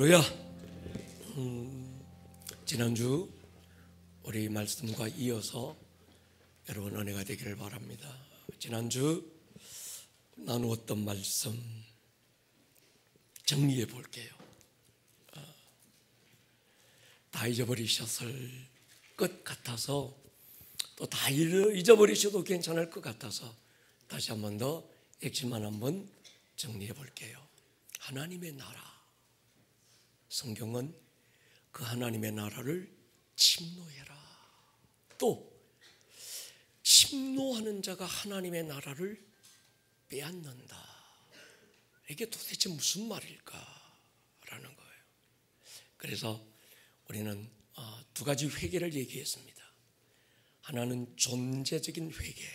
할렐루야. 지난주 우리 말씀과 이어서 여러분 은혜가 되기를 바랍니다. 지난주 나누었던 말씀 정리해 볼게요. 다 잊어버리셨을 것 같아서 또 다 잊어버리셔도 괜찮을 것 같아서 다시 한 번 더 핵심만 한번 정리해 볼게요. 하나님의 나라. 성경은 그 하나님의 나라를 침노해라. 또 침노하는 자가 하나님의 나라를 빼앗는다. 이게 도대체 무슨 말일까라는 거예요. 그래서 우리는 두 가지 회개를 얘기했습니다. 하나는 존재적인 회개,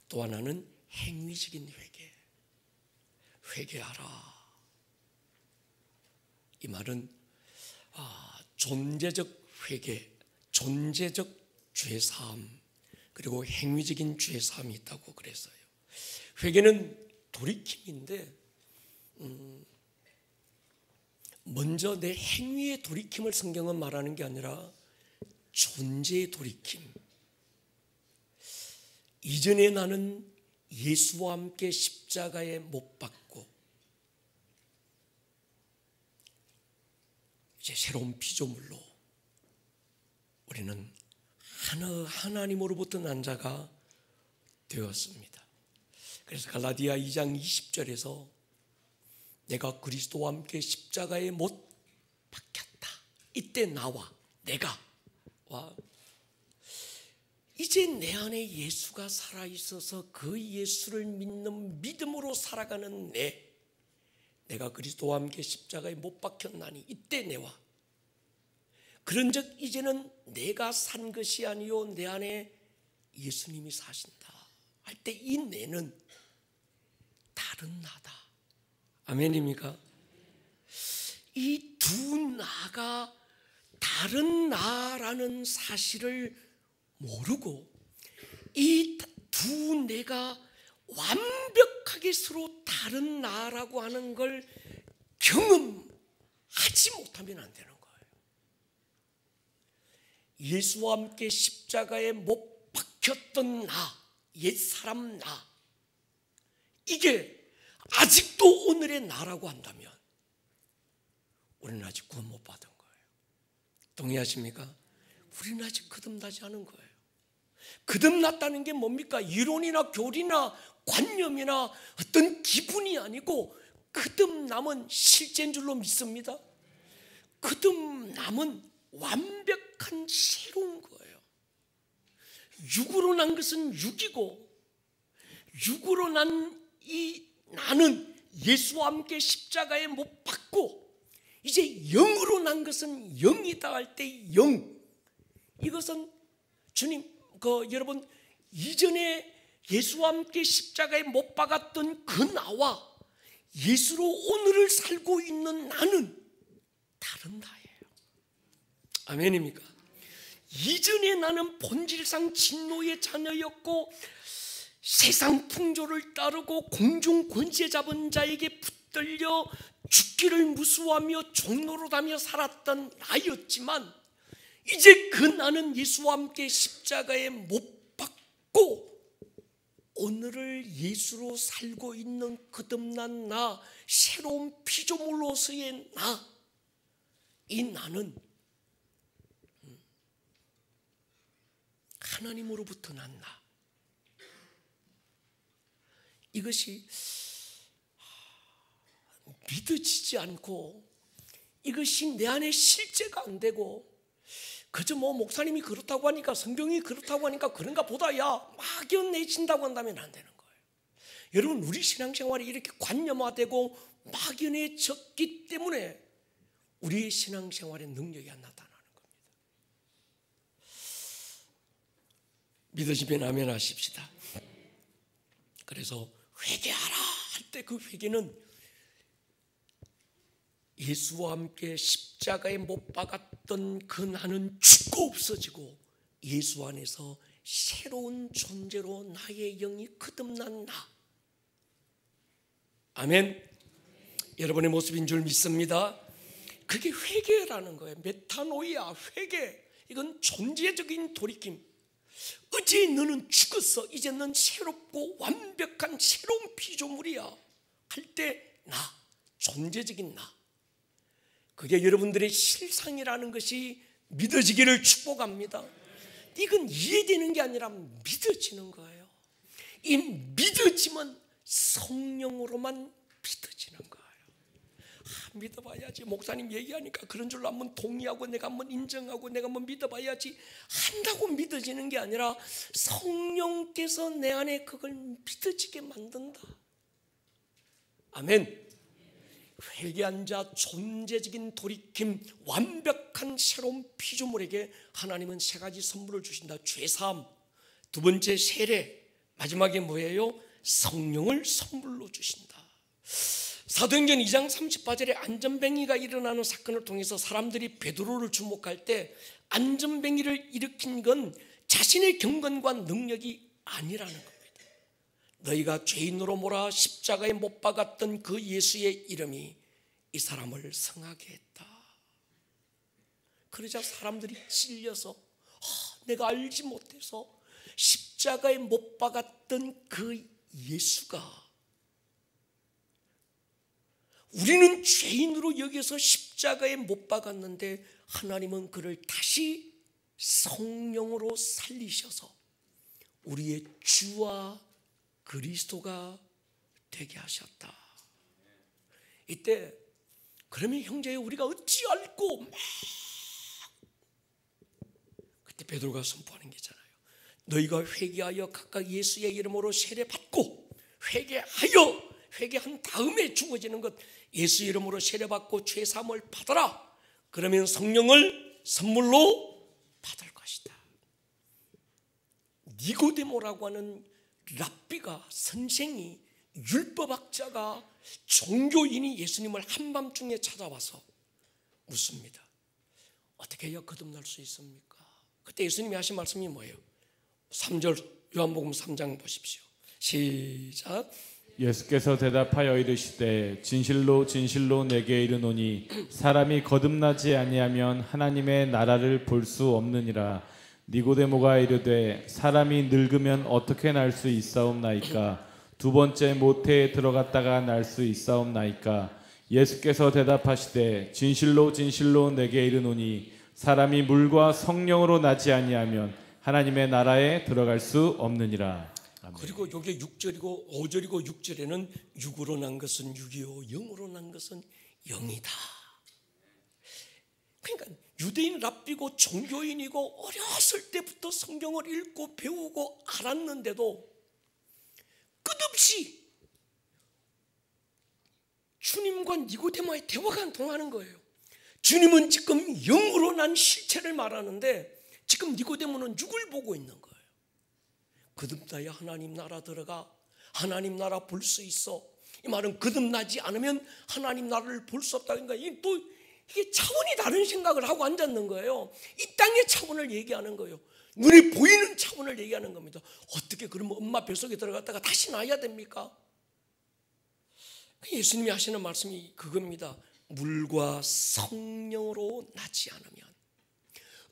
또 하나는 행위적인 회개. 회개하라. 이 말은 존재적 회개, 존재적 죄사함, 그리고 행위적인 죄사함이 있다고 그랬어요. 회개는 돌이킴인데 먼저 내 행위의 돌이킴을 성경은 말하는 게 아니라 존재의 돌이킴. 이전에 나는 예수와 함께 십자가에 못 박고 이제 새로운 피조물로 우리는 하나님으로부터 난 자가 되었습니다. 그래서 갈라디아 2장 20절에서 내가 그리스도와 함께 십자가에 못 박혔다. 이때 나와 내가 이제 내 안에 예수가 살아있어서 그 예수를 믿는 믿음으로 살아가는 내가 그리스도와 함께 십자가에 못 박혔나니 이때 내와 그런즉 이제는 내가 산 것이 아니요 내 안에 예수님이 사신다 할 때 이 내는 다른 나다. 아멘입니까? 이 두 나가 다른 나라는 사실을 모르고 이 두 내가 완벽하게 서로 다른 나라고 하는 걸 경험하지 못하면 안 되는 거예요. 예수와 함께 십자가에 못 박혔던 옛사람 이게 아직도 오늘의 나라고 한다면 우리는 아직 구원 못 받은 거예요. 동의하십니까? 우리는 아직 거듭나지 않은 거예요. 거듭났다는 게 뭡니까? 이론이나 교리나 관념이나 어떤 기분이 아니고 거듭남은 실제인 줄로 믿습니다. 거듭남은 완벽한 새로운 거예요. 육으로 난 것은 육이고 육으로 난 나는 예수와 함께 십자가에 못 박고 이제 영으로 난 것은 영이다 할 때 영. 이것은 주님 여러분 이전에 예수와 함께 십자가에 못 박았던 그 나와 예수로 오늘을 살고 있는 나는 다른 나예요. 아멘입니까? 이전에 나는 본질상 진노의 자녀였고 세상 풍조를 따르고 공중 권세 잡은 자에게 붙들려 죽기를 무수하며 종노릇하며 살았던 나였지만 이제 그 나는 예수와 함께 십자가에 못 박고 오늘을 예수로 살고 있는 거듭난 나, 새로운 피조물로서의 이 나는 하나님으로부터 난 나. 이것이 믿어지지 않고 이것이 내 안에 실제가 안 되고 그저 목사님이 그렇다고 하니까 성경이 그렇다고 하니까 그런가 보다 막연해진다고 한다면 안 되는 거예요. 여러분 우리 신앙생활이 이렇게 관념화되고 막연해졌기 때문에 우리의 신앙생활의 능력이 안 나타나는 겁니다. 믿으시면 아멘 하십시다. 그래서 회개하라 할 때 그 회개는 예수와 함께 십자가에 못 박았던 그 나는 죽고 없어지고 예수 안에서 새로운 존재로 나의 영이 거듭난 나. 아멘. 여러분의 모습인 줄 믿습니다. 그게 회개라는 거예요. 메타노이아, 회개. 이건 존재적인 돌이킴. 어제 너는 죽었어. 이제 넌 새롭고 완벽한 새로운 피조물이야 할 때 나, 존재적인 나. 그게 여러분들의 실상이라는 것이 믿어지기를 축복합니다. 이건 이해되는 게 아니라 믿어지는 거예요. 이 믿어지면 성령으로만 믿어지는 거예요. 믿어봐야지. 목사님 얘기하니까 그런 줄로 한번 동의하고 내가 한번 인정하고 내가 한번 믿어봐야지 한다고 믿어지는 게 아니라 성령께서 내 안에 그걸 믿어지게 만든다. 아멘. 회개한 자, 존재적인 돌이킴, 완벽한 새로운 피조물에게 하나님은 세 가지 선물을 주신다. 죄사함, 두 번째 세례, 마지막에 뭐예요? 성령을 선물로 주신다. 사도행전 2장 38절에 안전뱅이가 일어나는 사건을 통해서 사람들이 베드로를 주목할 때 안전뱅이를 일으킨 건 자신의 경건과 능력이 아니라는 겁니다. 너희가 죄인으로 몰아 십자가에 못 박았던 그 예수의 이름이 이 사람을 성하게 했다. 그러자 사람들이 찔려서 내가 알지 못해서 십자가에 못 박았던 그 예수가 우리는 죄인으로 여겨서 십자가에 못 박았는데 하나님은 그를 다시 성령으로 살리셔서 우리의 주와 그리스도가 되게 하셨다. 이때 그러면 형제여 우리가 어찌 알고 막 그때 베드로가 선포하는 게 있잖아요. 너희가 회개하여 각각 예수의 이름으로 세례받고 회개한 다음에 주어지는 것 예수 이름으로 세례받고 죄사함을 받아라. 그러면 성령을 선물로 받을 것이다. 니고데모라고 하는 랍비가 선생이 율법학자가 종교인이 예수님을 한밤중에 찾아와서 묻습니다. 어떻게 해야 거듭날 수 있습니까? 그때 예수님이 하신 말씀이 뭐예요? 3절 요한복음 3장 보십시오. 시작. 예수께서 대답하여 이르시되 진실로 진실로 내게 이르노니 사람이 거듭나지 아니하면 하나님의 나라를 볼 수 없느니라. 니고데모가 이르되 사람이 늙으면 어떻게 날 수 있사옵나이까? 두 번째 모태에 들어갔다가 날 수 있사옵나이까? 예수께서 대답하시되 진실로 진실로 내게 이르노니 사람이 물과 성령으로 나지 아니하면 하나님의 나라에 들어갈 수 없느니라. 아멘. 그리고 이게 6절이고 5절이고 6절에는 육으로 난 것은 육이요 영으로 난 것은 영이다. 그러니까 유대인 랍비고 종교인이고 어렸을 때부터 성경을 읽고 배우고 알았는데도 끝없이 주님과 니고데모의 대화가 통하는 거예요. 주님은 지금 영으로 난 실체를 말하는데 지금 니고데모는 육을 보고 있는 거예요. 거듭나야 하나님 나라 들어가. 하나님 나라 볼 수 있어. 이 말은 거듭나지 않으면 하나님 나라를 볼 수 없다. 그러니까 이게 차원이 다른 생각을 하고 앉았는 거예요. 이 땅의 차원을 얘기하는 거예요. 눈에 보이는 차원을 얘기하는 겁니다. 어떻게 그러면 엄마 뱃속에 들어갔다가 다시 나야 됩니까? 예수님이 하시는 말씀이 그겁니다. 물과 성령으로 나지 않으면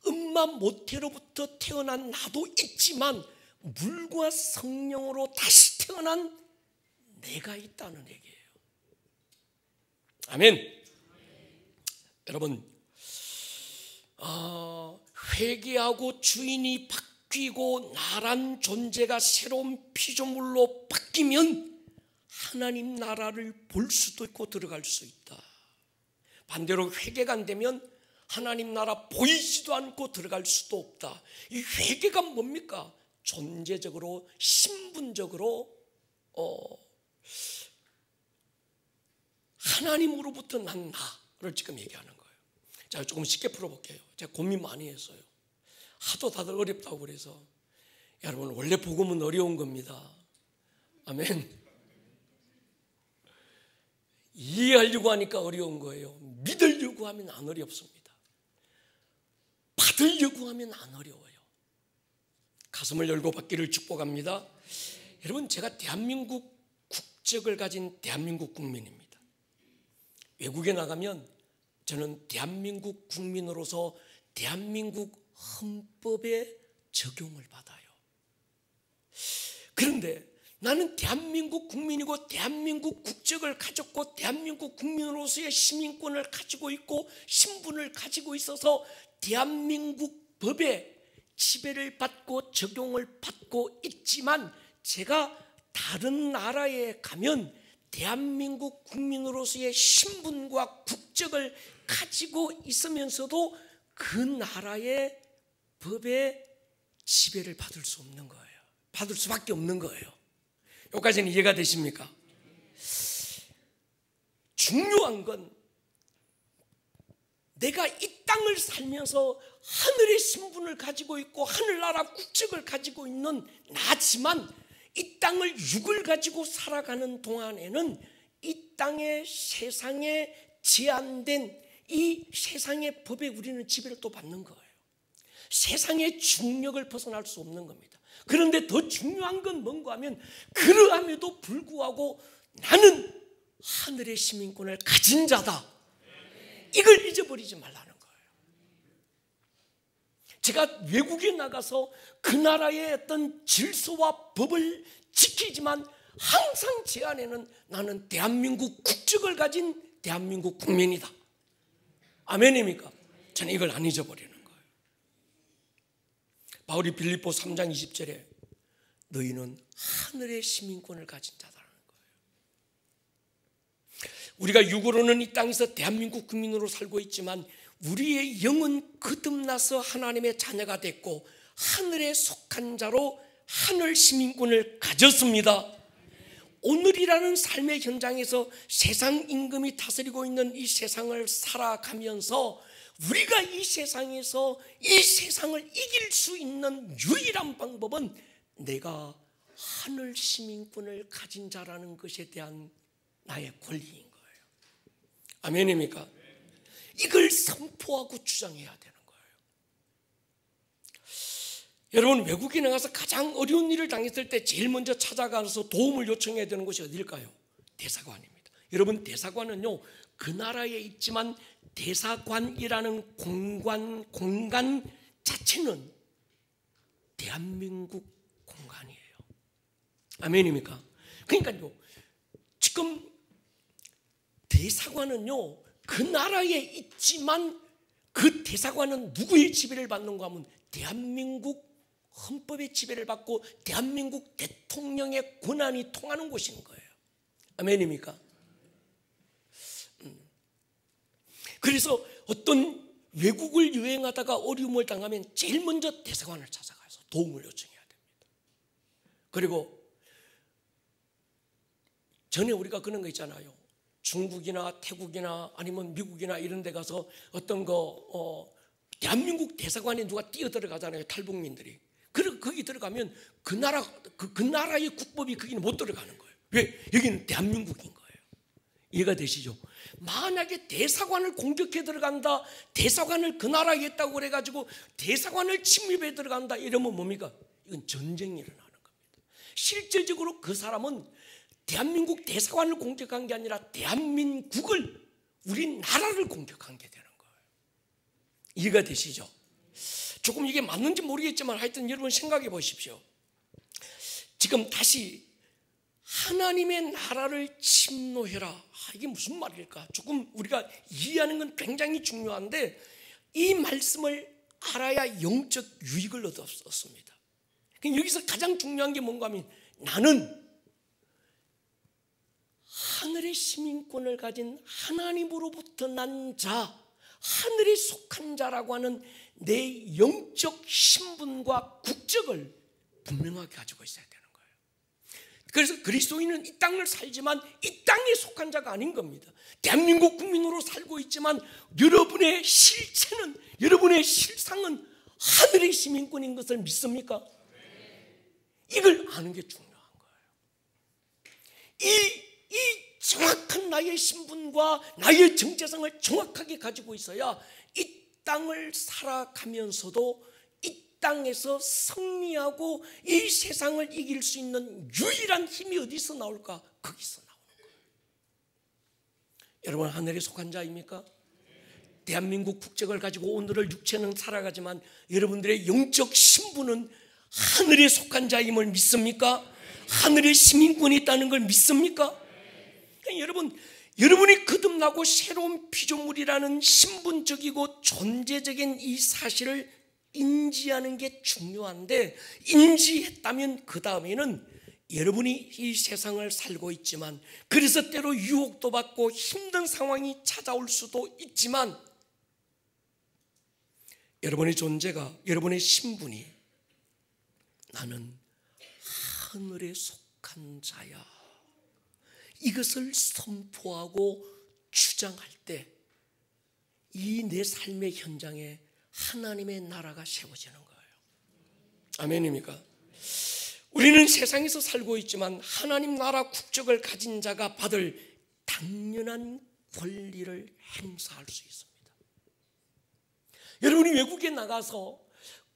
엄마 모태로부터 태어난 나도 있지만 물과 성령으로 다시 태어난 내가 있다는 얘기예요. 아멘. 여러분, 회개하고 주인이 바뀌고 나란 존재가 새로운 피조물로 바뀌면 하나님 나라를 볼 수도 있고 들어갈 수 있다. 반대로 회개가 안 되면 하나님 나라 보이지도 않고 들어갈 수도 없다. 이 회개가 뭡니까? 존재적으로 신분적으로 하나님으로부터 난 나를 지금 얘기하는 거예요. 자, 조금 쉽게 풀어볼게요. 제가 고민 많이 했어요. 하도 다들 어렵다고 그래서. 여러분, 원래 복음은 어려운 겁니다. 아멘. 이해하려고 하니까 어려운 거예요. 믿으려고 하면 안 어렵습니다. 받으려고 하면 안 어려워요. 가슴을 열고 받기를 축복합니다. 여러분, 제가 대한민국 국적을 가진 대한민국 국민입니다. 외국에 나가면 저는 대한민국 국민으로서 대한민국 헌법의 적용을 받아요. 그런데 나는 대한민국 국민이고 대한민국 국적을 가졌고 대한민국 국민으로서의 시민권을 가지고 있고 신분을 가지고 있어서 대한민국 법에 지배를 받고 적용을 받고 있지만 제가 다른 나라에 가면 대한민국 국민으로서의 신분과 국적을 가지고 있으면서도 그 나라의 법에 지배를 받을 수 없는 거예요. 받을 수밖에 없는 거예요. 여기까지는 이해가 되십니까? 중요한 건 내가 이 땅을 살면서 하늘의 신분을 가지고 있고 하늘나라 국적을 가지고 있는 나지만 이 땅을 육을 가지고 살아가는 동안에는 이 땅의 세상에 제한된 이 세상의 법에 우리는 지배를 또 받는 거예요. 세상의 중력을 벗어날 수 없는 겁니다. 그런데 더 중요한 건 뭔가 하면 그러함에도 불구하고 나는 하늘의 시민권을 가진 자다. 이걸 잊어버리지 말라는 거예요. 제가 외국에 나가서 그 나라의 어떤 질서와 법을 지키지만 항상 제 안에는 나는 대한민국 국적을 가진 대한민국 국민이다. 아멘입니까? 저는 이걸 안 잊어버리는 거예요. 바울이 빌립보 3장 20절에 너희는 하늘의 시민권을 가진 자다라는 거예요. 우리가 육으로는 이 땅에서 대한민국 국민으로 살고 있지만 우리의 영은 거듭나서 하나님의 자녀가 됐고 하늘에 속한 자로 하늘 시민권을 가졌습니다. 오늘이라는 삶의 현장에서 세상 임금이 다스리고 있는 이 세상을 살아가면서 우리가 이 세상에서 이 세상을 이길 수 있는 유일한 방법은 내가 하늘 시민권을 가진 자라는 것에 대한 나의 권리인 거예요. 아멘입니까? 이걸 선포하고 주장해야 되는 거예요. 여러분, 외국에 나가서 가장 어려운 일을 당했을 때 제일 먼저 찾아가서 도움을 요청해야 되는 곳이 어딜까요? 대사관입니다. 여러분, 대사관은요 그 나라에 있지만 대사관이라는 공간 자체는 대한민국 공간이에요. 아멘입니까? 그러니까요 지금 대사관은요 그 나라에 있지만 그 대사관은 누구의 지배를 받는가 하면 대한민국 헌법의 지배를 받고 대한민국 대통령의 권한이 통하는 곳인 거예요. 아멘입니까? 그래서 어떤 외국을 여행하다가 어려움을 당하면 제일 먼저 대사관을 찾아가서 도움을 요청해야 됩니다. 그리고 전에 우리가 그런 거 있잖아요. 중국이나 태국이나 아니면 미국이나 이런 데 가서 어떤 대한민국 대사관에 누가 뛰어들어가잖아요. 탈북민들이. 그리고 거기 들어가면 그 나라의 국법이 거기는 못 들어가는 거예요. 왜? 여기는 대한민국인 거예요. 이해가 되시죠? 만약에 대사관을 공격해 들어간다, 대사관을 그 나라에 있다고 그래가지고 대사관을 침입해 들어간다 이러면 뭡니까? 이건 전쟁이 일어나는 겁니다. 실제적으로 그 사람은 대한민국 대사관을 공격한 게 아니라 대한민국을, 우리나라를 공격한 게 되는 거예요. 이해가 되시죠? 조금 이게 맞는지 모르겠지만 하여튼 여러분 생각해 보십시오. 지금 다시 하나님의 나라를 침노해라. 이게 무슨 말일까? 조금 우리가 이해하는 건 굉장히 중요한데 이 말씀을 알아야 영적 유익을 얻었습니다. 여기서 가장 중요한 게 뭔가 하면 나는 하늘의 시민권을 가진 하나님으로부터 난 자, 하늘에 속한 자라고 하는 내 영적 신분과 국적을 분명하게 가지고 있어야 되는 거예요. 그래서 그리스도인은 이 땅을 살지만 이 땅에 속한 자가 아닌 겁니다. 대한민국 국민으로 살고 있지만 여러분의 실체는, 여러분의 실상은 하늘의 시민권인 것을 믿습니까? 이걸 아는 게 중요한 거예요. 이 정확한 나의 신분과 나의 정체성을 정확하게 가지고 있어야 이 땅을 살아가면서도 이 땅에서 승리하고 이 세상을 이길 수 있는 유일한 힘이 어디서 나올까? 거기서 나오는 거예요. 여러분 하늘에 속한 자입니까? 대한민국 국적을 가지고 오늘을 육체는 살아가지만 여러분들의 영적 신분은 하늘에 속한 자임을 믿습니까? 하늘의 시민권이 있다는 걸 믿습니까? 여러분이 거듭나고 새로운 피조물이라는 신분적이고 존재적인 이 사실을 인지하는 게 중요한데, 인지했다면 그 다음에는 여러분이 이 세상을 살고 있지만, 그래서 때로 유혹도 받고 힘든 상황이 찾아올 수도 있지만, 여러분의 존재가, 여러분의 신분이 나는 하늘에 속한 자야, 이것을 선포하고 주장할 때 이 내 삶의 현장에 하나님의 나라가 세워지는 거예요. 아멘입니까? 우리는 세상에서 살고 있지만 하나님 나라 국적을 가진 자가 받을 당연한 권리를 행사할 수 있습니다. 여러분이 외국에 나가서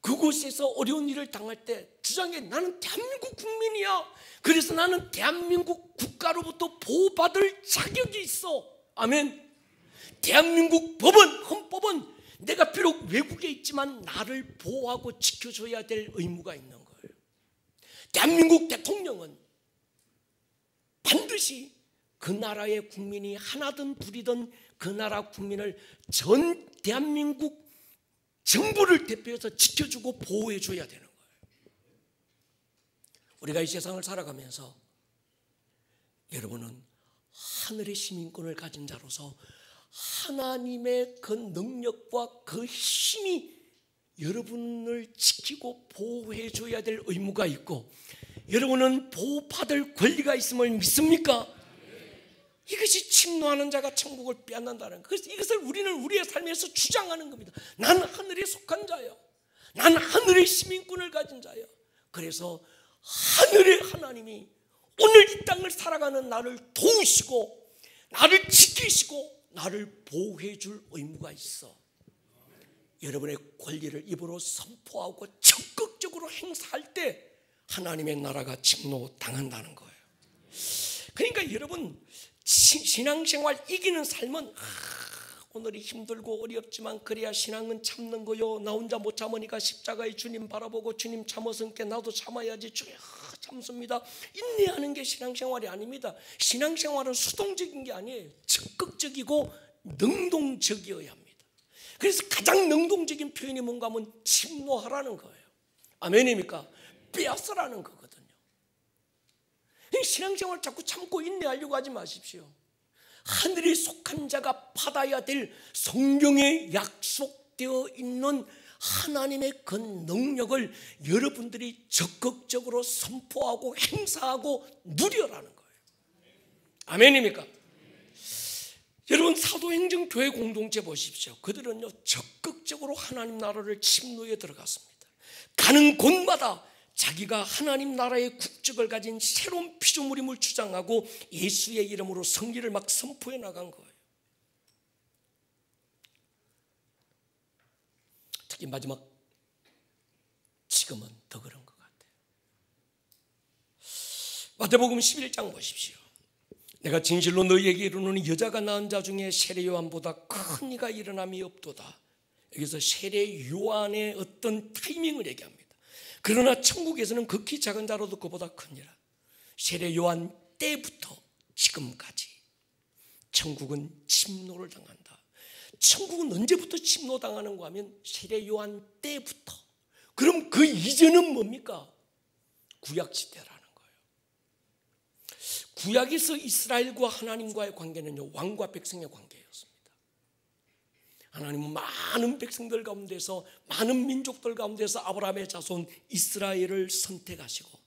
그곳에서 어려운 일을 당할 때 주장해, 나는 대한민국 국민이야, 그래서 나는 대한민국 국가로부터 보호받을 자격이 있어. 아멘. 대한민국 법은, 헌법은 내가 비록 외국에 있지만 나를 보호하고 지켜줘야 될 의무가 있는 거예요. 대한민국 대통령은 반드시 그 나라의 국민이 하나든 둘이든 그 나라 국민을 전 대한민국 정부를 대표해서 지켜주고 보호해줘야 되는 거예요. 우리가 이 세상을 살아가면서 여러분은 하늘의 시민권을 가진 자로서 하나님의 그 능력과 그 힘이 여러분을 지키고 보호해줘야 될 의무가 있고, 여러분은 보호받을 권리가 있음을 믿습니까? 이것이 침노하는 자가 천국을 빼앗는다는 것. 그래서 이것을 우리는 우리의 삶에서 주장하는 겁니다. 나는 하늘에 속한 자야, 나는 하늘의 시민권을 가진 자야. 그래서 하늘의 하나님이 오늘 이 땅을 살아가는 나를 도우시고 나를 지키시고 나를 보호해 줄 의무가 있어. 여러분의 권리를 입으로 선포하고 적극적으로 행사할 때 하나님의 나라가 침노당한다는 거예요. 그러니까 여러분, 신앙생활 이기는 삶은 오늘이 힘들고 어렵지만 그래야 신앙은 참는 거요. 나 혼자 못 참으니까 십자가의 주님 바라보고 주님 참았으니까 나도 참아야지. 주님 참습니다. 인내하는 게 신앙생활이 아닙니다. 신앙생활은 수동적인 게 아니에요. 적극적이고 능동적이어야 합니다. 그래서 가장 능동적인 표현이 뭔가 하면 침노하라는 거예요. 아멘입니까? 빼앗으라는 거거든요. 신앙생활 자꾸 참고 인내하려고 하지 마십시오. 하늘에 속한 자가 받아야 될 성경에 약속되어 있는 하나님의 그 능력을 여러분들이 적극적으로 선포하고 행사하고 누려라는 거예요. 아멘입니까? 여러분, 사도행전 교회 공동체 보십시오. 그들은요 적극적으로 하나님 나라를 침노에 들어갔습니다. 가는 곳마다 자기가 하나님 나라의 국적을 가진 새로운 피조물임을 주장하고 예수의 이름으로 성리를 막 선포해 나간 거예요. 특히 마지막 지금은 더 그런 것 같아요. 마태복음 11장 보십시오. 내가 진실로 너희에게 이르노니 여자가 낳은 자 중에 세례 요한보다 큰 이가 일어남이 없도다. 여기서 세례 요한의 어떤 타이밍을 얘기합니다. 그러나 천국에서는 극히 작은 자로도 그보다 크니라. 세례 요한 때부터 지금까지 천국은 침노를 당한다. 천국은 언제부터 침노당하는가 하면 세례 요한 때부터. 그럼 그 이전은 뭡니까? 구약시대라는 거예요. 구약에서 이스라엘과 하나님과의 관계는요, 왕과 백성의 관계였습니다. 하나님은 많은 백성들 가운데서, 많은 민족들 가운데서 아브라함의 자손 이스라엘을 선택하시고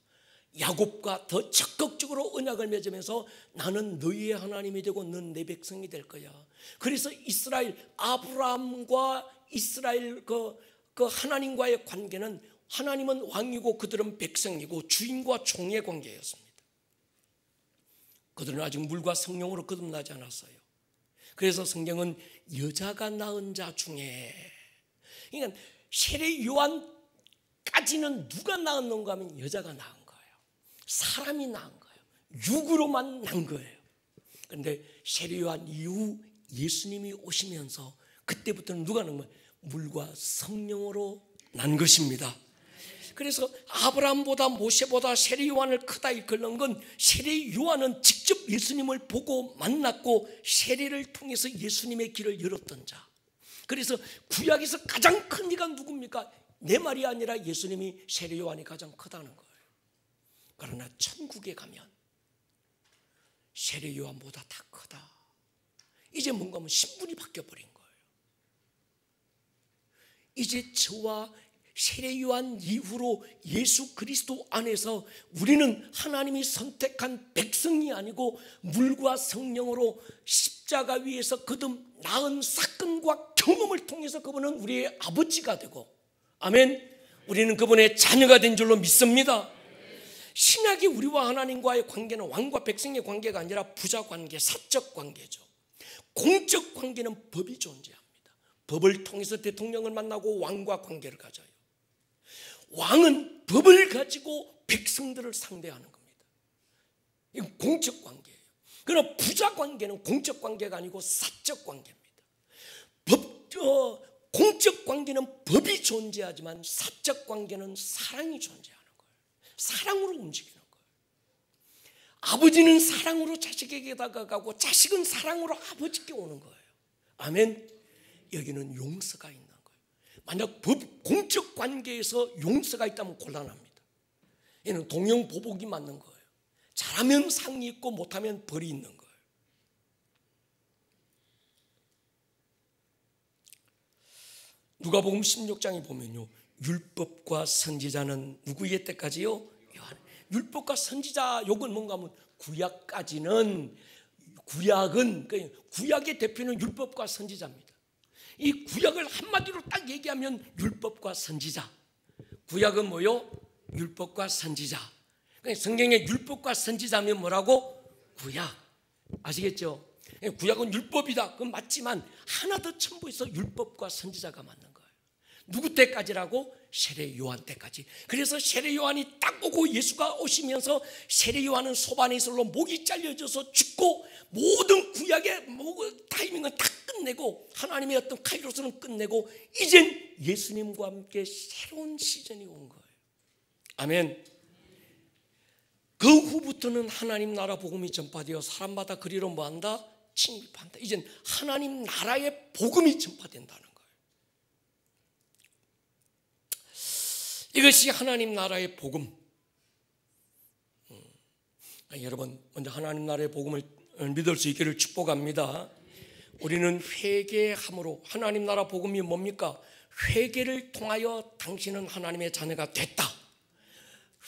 야곱과 더 적극적으로 언약을 맺으면서 나는 너희의 하나님이 되고 넌 내 백성이 될 거야. 그래서 이스라엘, 아브라함과 이스라엘 그 하나님과의 관계는, 하나님은 왕이고 그들은 백성이고 주인과 종의 관계였습니다. 그들은 아직 물과 성령으로 거듭나지 않았어요. 그래서 성경은 여자가 낳은 자 중에, 그러니까 세례 요한까지는 누가 낳았는가 하면 여자가 낳은 거예요. 사람이 낳은 거예요. 육으로만 낳은 거예요. 그런데 세례 요한 이후 예수님이 오시면서 그때부터는 누가 난 거예요? 물과 성령으로 난 것입니다. 그래서 아브라함보다 모세보다 세례 요한을 크다 이끌는 건 세례 요한은 직접 예수님을 보고 만났고 세례를 통해서 예수님의 길을 열었던 자. 그래서 구약에서 가장 큰 이가 누굽니까? 내 말이 아니라 예수님이 세례 요한이 가장 크다는 거예요. 그러나 천국에 가면 세례 요한보다 다 크다. 이제 뭔가 하면 신분이 바뀌어버린 거예요. 이제 저와 세례 요한 이후로 예수 그리스도 안에서 우리는 하나님이 선택한 백성이 아니고 물과 성령으로 십자가 위에서 거듭 낳은 사건과 경험을 통해서 그분은 우리의 아버지가 되고, 아멘, 우리는 그분의 자녀가 된 줄로 믿습니다. 신약이 우리와 하나님과의 관계는 왕과 백성의 관계가 아니라 부자 관계, 사적 관계죠. 공적 관계는 법이 존재합니다. 법을 통해서 대통령을 만나고 왕과 관계를 가져요. 왕은 법을 가지고 백성들을 상대하는 겁니다. 이건 공적 관계예요. 그러나 부자 관계는 공적 관계가 아니고 사적 관계입니다. 공적 관계는 법이 존재하지만 사적 관계는 사랑이 존재하는 거예요. 사랑으로 움직이는 거예요. 아버지는 사랑으로 자식에게 다가가고 자식은 사랑으로 아버지께 오는 거예요. 아멘. 여기는 용서가 있는 거예요. 만약 공적 관계에서 용서가 있다면 곤란합니다. 얘는 동형보복이 맞는 거예요. 잘하면 상이 있고 못하면 벌이 있는 거예요. 누가복음 16장에 보면요, 율법과 선지자는 누구의 때까지요? 요한. 율법과 선지자 요건 뭔가 하면 구약까지는, 구약의 대표는 율법과 선지자입니다. 이 구약을 한마디로 딱 얘기하면 율법과 선지자. 구약은 뭐요? 율법과 선지자. 그러니까 성경에 율법과 선지자면 뭐라고? 구약. 아시겠죠? 구약은 율법이다. 그건 맞지만 하나 더 첨부해서 율법과 선지자가 맞는 거예요. 누구 때까지라고? 세례 요한 때까지. 그래서 세례 요한이 딱 오고 예수가 오시면서 세례 요한은 소반에서로 목이 잘려져서 죽고 모든 구약의 타이밍은 다 끝내고 하나님의 어떤 카이로스는 끝내고 이젠 예수님과 함께 새로운 시즌이 온 거예요. 아멘. 그 후부터는 하나님 나라 복음이 전파되어 사람마다 그리로 뭐한다? 침입한다. 이젠 하나님 나라의 복음이 전파된다는 거예요. 이것이 하나님 나라의 복음. 여러분, 먼저 하나님 나라의 복음을 믿을 수 있기를 축복합니다. 우리는 회개함으로, 하나님 나라 복음이 뭡니까? 회개를 통하여 당신은 하나님의 자녀가 됐다.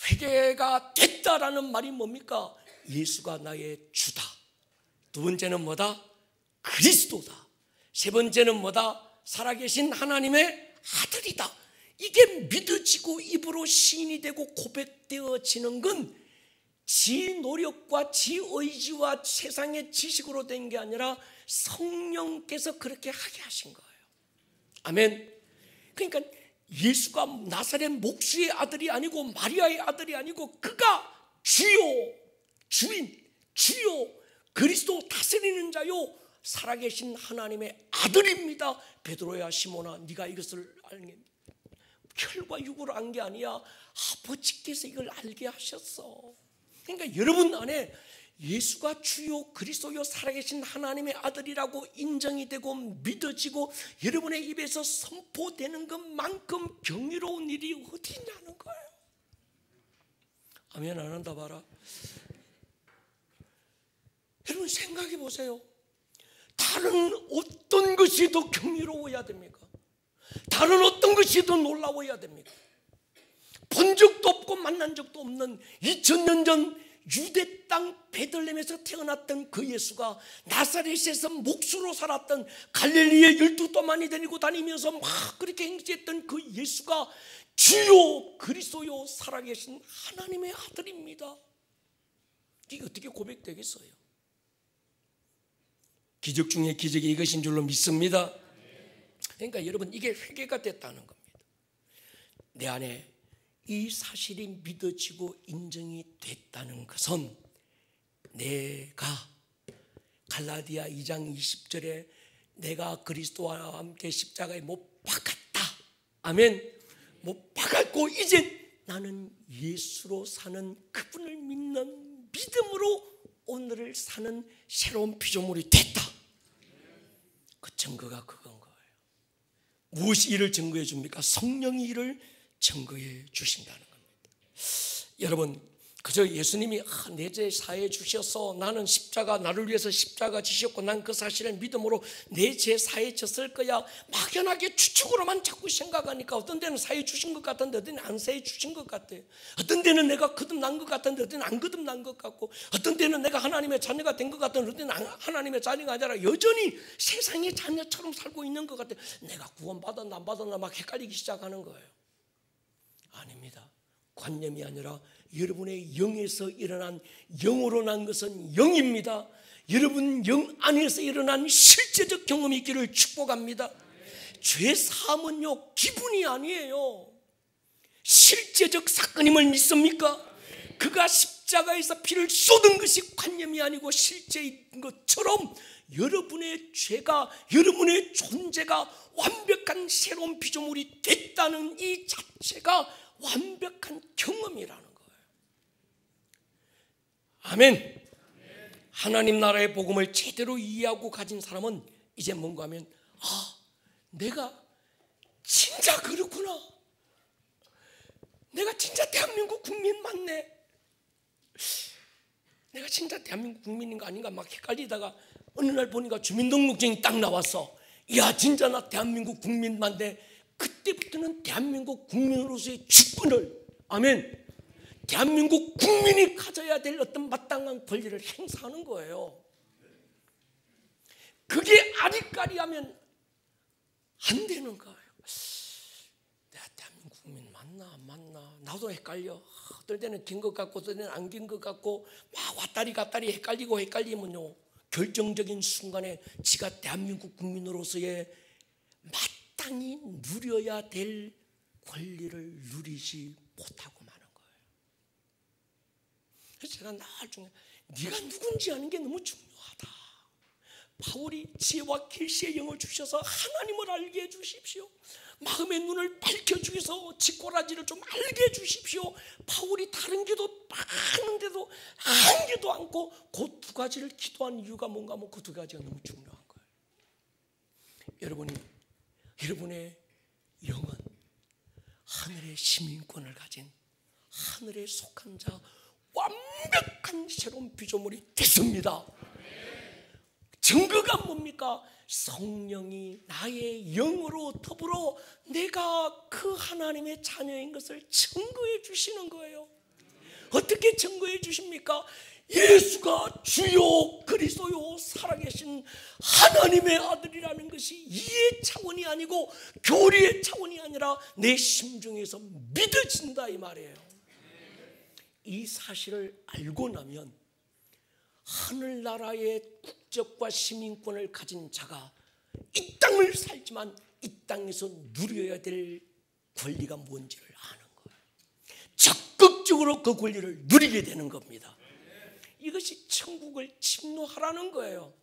회개가 됐다라는 말이 뭡니까? 예수가 나의 주다. 두 번째는 뭐다? 그리스도다. 세 번째는 뭐다? 살아계신 하나님의 아들이다. 이게 믿어지고 입으로 시인이 되고 고백되어지는 건 지 노력과 지 의지와 세상의 지식으로 된 게 아니라 성령께서 그렇게 하게 하신 거예요. 아멘. 그러니까 예수가 나사렛 목수의 아들이 아니고 마리아의 아들이 아니고 그가 주요, 주인, 주요, 그리스도 다스리는 자요, 살아계신 하나님의 아들입니다. 베드로야, 시몬아, 네가 이것을 알겠니? 혈과 육으로 안 게 아니야. 아버지께서 이걸 알게 하셨어. 그러니까 여러분 안에 예수가 주요 그리스도요 살아계신 하나님의 아들이라고 인정이 되고 믿어지고 여러분의 입에서 선포되는 것만큼 경이로운 일이 어디 있냐는 거예요. 아멘 안 한다 봐라. 여러분 생각해 보세요. 다른 어떤 것이 더 경이로워야 됩니까? 다른 어떤 것이 더 놀라워야 됩니까? 본 적도 없고 만난 적도 없는 2000년 전 유대 땅 베들레헴에서 태어났던 그 예수가 나사렛에서 목수로 살았던 갈릴리에 12도만이 데리고 다니면서 막 그렇게 행세했던 그 예수가 주요 그리스도요 살아계신 하나님의 아들입니다. 이게 어떻게 고백되겠어요? 기적 중에 기적이 이것인 줄로 믿습니다. 그러니까 여러분 이게 회개가 됐다는 겁니다. 내 안에 이 사실이 믿어지고 인정이 됐다는 것은 내가 갈라디아 2장 20절에 내가 그리스도와 함께 십자가에 못 박았다. 아멘. 못 박았고 이제 나는 예수로 사는 그분을 믿는 믿음으로 오늘을 사는 새로운 피조물이 됐다. 그 증거가 그건 거예요. 무엇이 이를 증거해 줍니까? 성령이 이를 증거해 주신다는 겁니다. 여러분, 그저 예수님이 내 죄 사해 주셔서 나는 십자가, 나를 위해서 십자가 지셨고 난 그 사실을 믿음으로 내 죄 사해 졌을 거야, 막연하게 추측으로만 자꾸 생각하니까 어떤 데는 사해 주신 것 같은데 어떤 데는 안 사해 주신 것 같아요. 어떤 데는 내가 거듭난 것 같은데 어떤 데는 안 거듭난 것 같고, 어떤 데는 내가 하나님의 자녀가 된 것 같은데 어떤 데는 하나님의 자녀가 아니라 여전히 세상의 자녀처럼 살고 있는 것 같아요. 내가 구원받았나 안 받았나 막 헷갈리기 시작하는 거예요. 아닙니다. 관념이 아니라 여러분의 영에서 일어난, 영으로 난 것은 영입니다. 여러분 영 안에서 일어난 실제적 경험이 있기를 축복합니다. 죄 사함은요 기분이 아니에요. 실제적 사건임을 믿습니까? 그가 십자가에서 피를 쏟은 것이 관념이 아니고 실제인 것처럼 여러분의 죄가, 여러분의 존재가 완벽한 새로운 피조물이 됐다는 이 자체가 완벽한 경험이라는 거예요. 아멘. 하나님 나라의 복음을 제대로 이해하고 가진 사람은 이제 뭔가 하면, 내가 진짜 그렇구나. 내가 진짜 대한민국 국민 맞네. 내가 진짜 대한민국 국민인가 아닌가 막 헷갈리다가 어느 날 보니까 주민등록증이 딱 나왔어. 이야, 진짜 나 대한민국 국민 맞네. 그때부터는 대한민국 국민으로서의 주권을, 아멘, 대한민국 국민이 가져야 될 어떤 마땅한 권리를 행사하는 거예요. 그게 아리까리하면 안 되는 거예요. 내가 대한민국 국민 맞나 안 맞나 나도 헷갈려. 어떨 때는 긴 것 같고 어떨 때는 안 긴 것 같고 막 왔다리 갔다리 헷갈리면요 결정적인 순간에 지가 대한민국 국민으로서의 마땅히 누려야 될 권리를 누리지 못하고 마는 거예요. 그래서 제가 나중에 네가 누군지 아는 게 너무 중요하다. 바울이 지혜와 계시의 영을 주셔서 하나님을 알게 해주십시오. 마음의 눈을 밝혀주셔서 지꼬라지를 좀 알게 해주십시오. 바울이 다른 기도 많은데도 하지도 않고 그 두 가지를 기도한 이유가 뭔가 하면 그 두 가지가 너무 중요한 거예요. 여러분의 영은 하늘의 시민권을 가진 하늘에 속한 자 완벽한 새로운 피조물이 됐습니다. 증거가 뭡니까? 성령이 나의 영으로 더불어 내가 그 하나님의 자녀인 것을 증거해 주시는 거예요. 어떻게 증거해 주십니까? 예수가 주요 그리스도요 살아계신 하나님의 아들이라는 것이 이해 차원이 아니고 교리의 차원이 아니라 내 심중에서 믿어진다 이 말이에요. 이 사실을 알고 나면 하늘나라의 국적과 시민권을 가진 자가 이 땅을 살지만 이 땅에서 누려야 될 권리가 뭔지를 아는 거예요. 적극적으로 그 권리를 누리게 되는 겁니다. 이것이 천국을 침노하라는 거예요.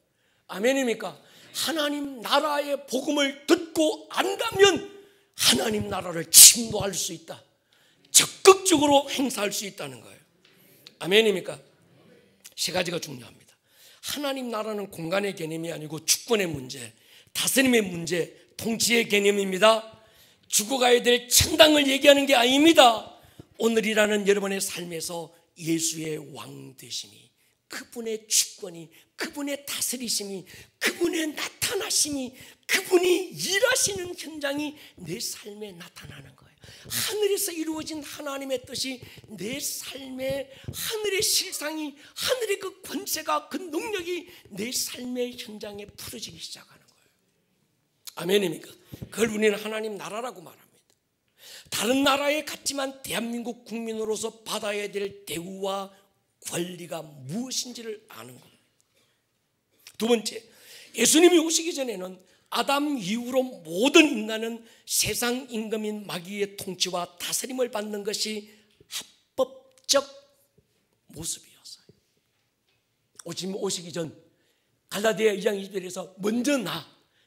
아멘입니까? 하나님 나라의 복음을 듣고 안다면 하나님 나라를 침노할 수 있다. 적극적으로 행사할 수 있다는 거예요. 아멘입니까? 세 가지가 중요합니다. 하나님 나라는 공간의 개념이 아니고 주권의 문제, 다스림의 문제, 통치의 개념입니다. 죽어가야 될 천당을 얘기하는 게 아닙니다. 오늘이라는 여러분의 삶에서 예수의 왕 되심이, 그분의 주권이, 그분의 다스리심이, 그분의 나타나심이, 그분이 일하시는 현장이 내 삶에 나타나는 거예요. 하늘에서 이루어진 하나님의 뜻이 내 삶의 하늘의 실상이, 하늘의 그 권세가, 그 능력이 내 삶의 현장에 풀어지기 시작하는 거예요. 아멘입니까? 그걸 우리는 하나님 나라라고 말합니다. 다른 나라에 갔지만 대한민국 국민으로서 받아야 될 대우와 권리가 무엇인지를 아는 겁니다. 두 번째, 예수님이 오시기 전에는 아담 이후로 모든 인간은 세상 임금인 마귀의 통치와 다스림을 받는 것이 합법적 모습이었어요. 오시기 전 갈라디아 2장 20절에서 먼저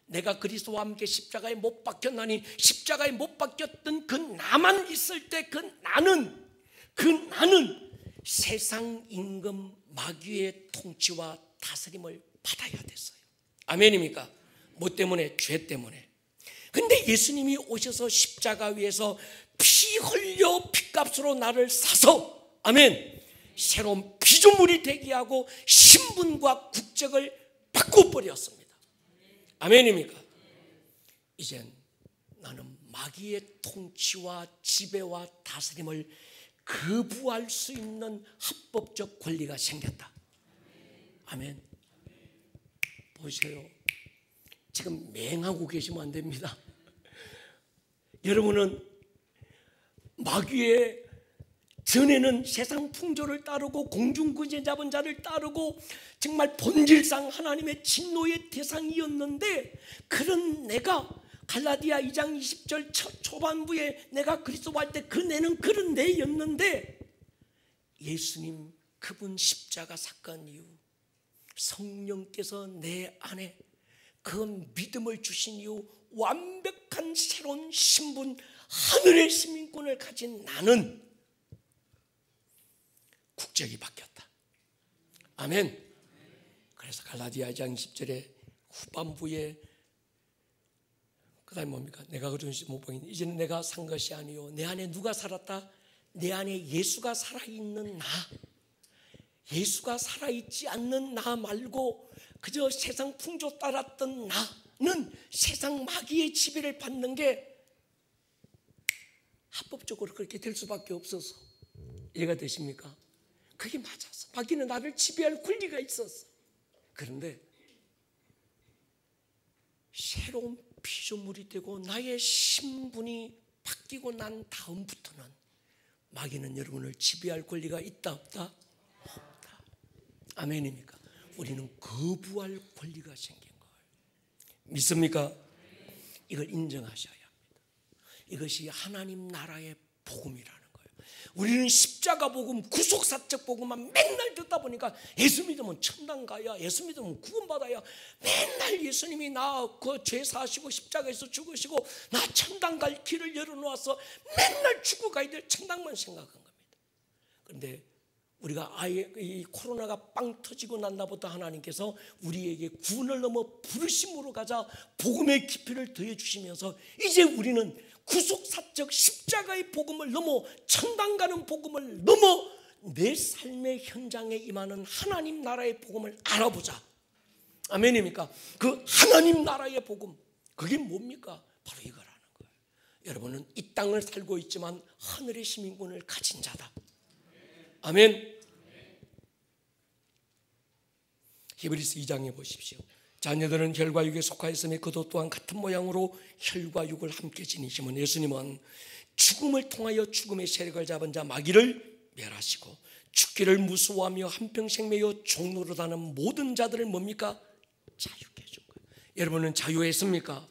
내가 그리스도와 함께 십자가에 못 박혔나니 십자가에 못 박혔던 그 나만 있을 때 그 나는 세상 임금 마귀의 통치와 다스림을 받아야 됐어요. 아멘입니까? 뭐 때문에? 죄 때문에. 근데 예수님이 오셔서 십자가 위에서 피 흘려 피값으로 나를 사서, 아멘, 새로운 피조물이 되게 하고 신분과 국적을 바꿔버렸습니다. 아멘입니까? 이젠 나는 마귀의 통치와 지배와 다스림을 거부할 수 있는 합법적 권리가 생겼다. 아멘. 보세요. 지금 맹하고 계시면 안 됩니다. 여러분은 마귀의 전에는 세상 풍조를 따르고 공중권세 잡은 자를 따르고 정말 본질상 하나님의 진노의 대상이었는데, 그런 내가 갈라디아 2장 20절 초반부에 내가 그리스도와 할 때 그 내는 그런 내였는데, 예수님 그분 십자가 사건 이후 성령께서 내 안에 그 믿음을 주신 이후 완벽한 새로운 신분, 하늘의 시민권을 가진 나는 국적이 바뀌었다. 아멘. 그래서 갈라디아 2장 20절에 후반부에 그 다음에 뭡니까? 내가 그런 못 보이니 이제는 내가 산 것이 아니요 내 안에 누가 살았다? 내 안에 예수가 살아있는 나, 예수가 살아있지 않는 나 말고 그저 세상 풍조 따랐던 나는 세상 마귀의 지배를 받는 게 합법적으로 그렇게 될 수밖에 없어서. 이해가 되십니까? 그게 맞았어. 마귀는 나를 지배할 권리가 있었어. 그런데 새로운 피조물이 되고 나의 신분이 바뀌고 난 다음부터는 마귀는 여러분을 지배할 권리가 있다 없다? 없다. 아멘입니까? 우리는 거부할 권리가 생긴 거예요. 믿습니까? 이걸 인정하셔야 합니다. 이것이 하나님 나라의 복음이라는 거예요. 우리는 십자가 복음, 구속사적 복음만 맨날 듣다 보니까 예수 믿으면 천당 가야, 예수 믿으면 구원받아야, 맨날 예수님이 나 그 죄 사시고 십자가에서 죽으시고 나 천당 갈 길을 열어놓아서 맨날 죽어가야 될 천당만 생각한 겁니다. 그런데 우리가 아예 이 코로나가 빵 터지고 난 날부터 하나님께서 우리에게 구원을 넘어 부르심으로 가자 복음의 깊이를 더해 주시면서 이제 우리는 구속사적 십자가의 복음을 넘어 천당 가는 복음을 넘어 내 삶의 현장에 임하는 하나님 나라의 복음을 알아보자. 아멘입니까? 그 하나님 나라의 복음, 그게 뭡니까? 바로 이거라는 거예요. 여러분은 이 땅을 살고 있지만 하늘의 시민권을 가진 자다. 아멘. 히브리서 2장에 보십시오. 자녀들은 혈과 육에 속하였으며 그도 또한 같은 모양으로 혈과 육을 함께 지니시면 예수님은 죽음을 통하여 죽음의 세력을 잡은 자 마귀를 멸하시고 죽기를 무서워하며 한평생 매여 종노릇하는 모든 자들을 뭡니까? 자유케 해준 거예요. 여러분은 자유했습니까?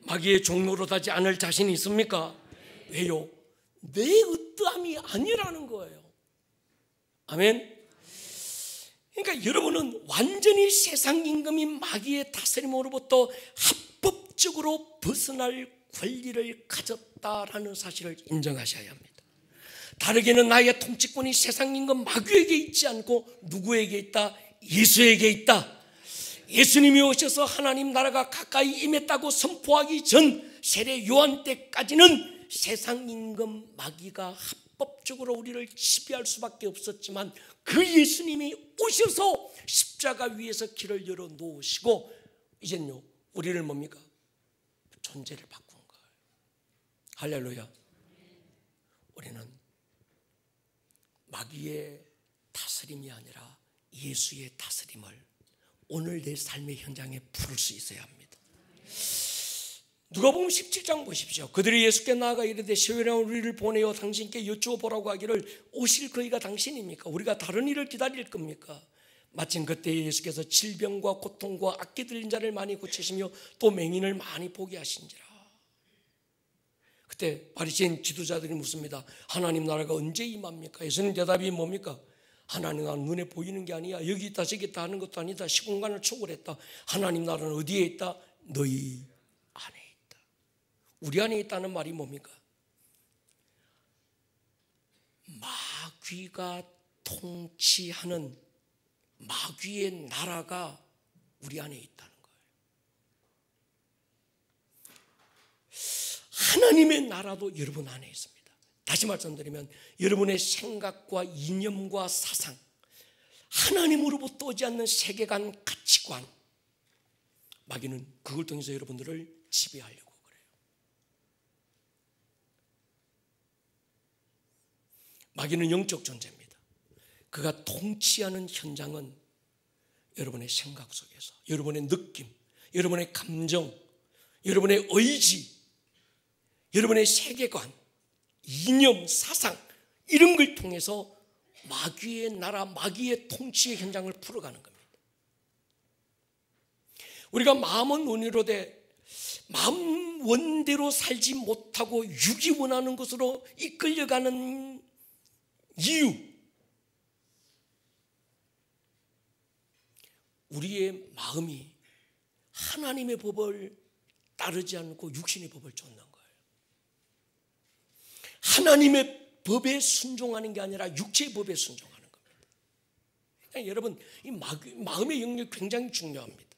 마귀의 종노릇하지 않을 자신이 있습니까? 왜요? 내 의도함이 아니라는 거예요. 아멘. 그러니까 여러분은 완전히 세상 임금인 마귀의 다스림으로부터 합법적으로 벗어날 권리를 가졌다라는 사실을 인정하셔야 합니다. 다르게는 나의 통치권이 세상 임금 마귀에게 있지 않고 누구에게 있다? 예수에게 있다. 예수님이 오셔서 하나님 나라가 가까이 임했다고 선포하기 전 세례 요한 때까지는 세상 임금 마귀가 합법적으로 우리를 지배할 수밖에 없었지만 그 예수님이 오셔서 십자가 위에서 길을 열어 놓으시고 이젠요 우리를 뭡니까? 존재를 바꾼 거예요. 할렐루야. 우리는 마귀의 다스림이 아니라 예수의 다스림을 오늘 내 삶의 현장에 부를 수 있어야 합니다. 누가복음 17장 보십시오. 그들이 예수께 나아가 이르되 시외라 우리를 보내어 당신께 여쭈어 보라고 하기를 오실 그이가 당신입니까? 우리가 다른 일을 기다릴 겁니까? 마침 그때 예수께서 질병과 고통과 악기 들린 자를 많이 고치시며 또 맹인을 많이 보게 하신지라. 그때 바리새인 지도자들이 묻습니다. 하나님 나라가 언제 임합니까? 예수님 대답이 뭡니까? 하나님 나라는 눈에 보이는 게 아니야. 여기 있다 저기 있다 하는 것도 아니다. 시공간을 초월했다. 하나님 나라는 어디에 있다? 너희 안에 있다. 우리 안에 있다는 말이 뭡니까? 마귀가 통치하는 마귀의 나라가 우리 안에 있다는 거예요. 하나님의 나라도 여러분 안에 있습니다. 다시 말씀드리면 여러분의 생각과 이념과 사상, 하나님으로부터 오지 않는 세계관, 가치관, 마귀는 그걸 통해서 여러분들을 지배하려고 그래요. 마귀는 영적 존재입니다. 그가 통치하는 현장은 여러분의 생각 속에서, 여러분의 느낌, 여러분의 감정, 여러분의 의지, 여러분의 세계관, 이념, 사상, 이런 걸 통해서 마귀의 나라, 마귀의 통치의 현장을 풀어가는 겁니다. 우리가 마음은 원의로 돼 마음 원대로 살지 못하고 육이 원하는 것으로 이끌려가는 이유, 우리의 마음이 하나님의 법을 따르지 않고 육신의 법을 쫓는 거예요. 하나님의 법에 순종하는 게 아니라 육체의 법에 순종하는 겁니다. 그러니까 여러분, 이 마음의 영역이 굉장히 중요합니다.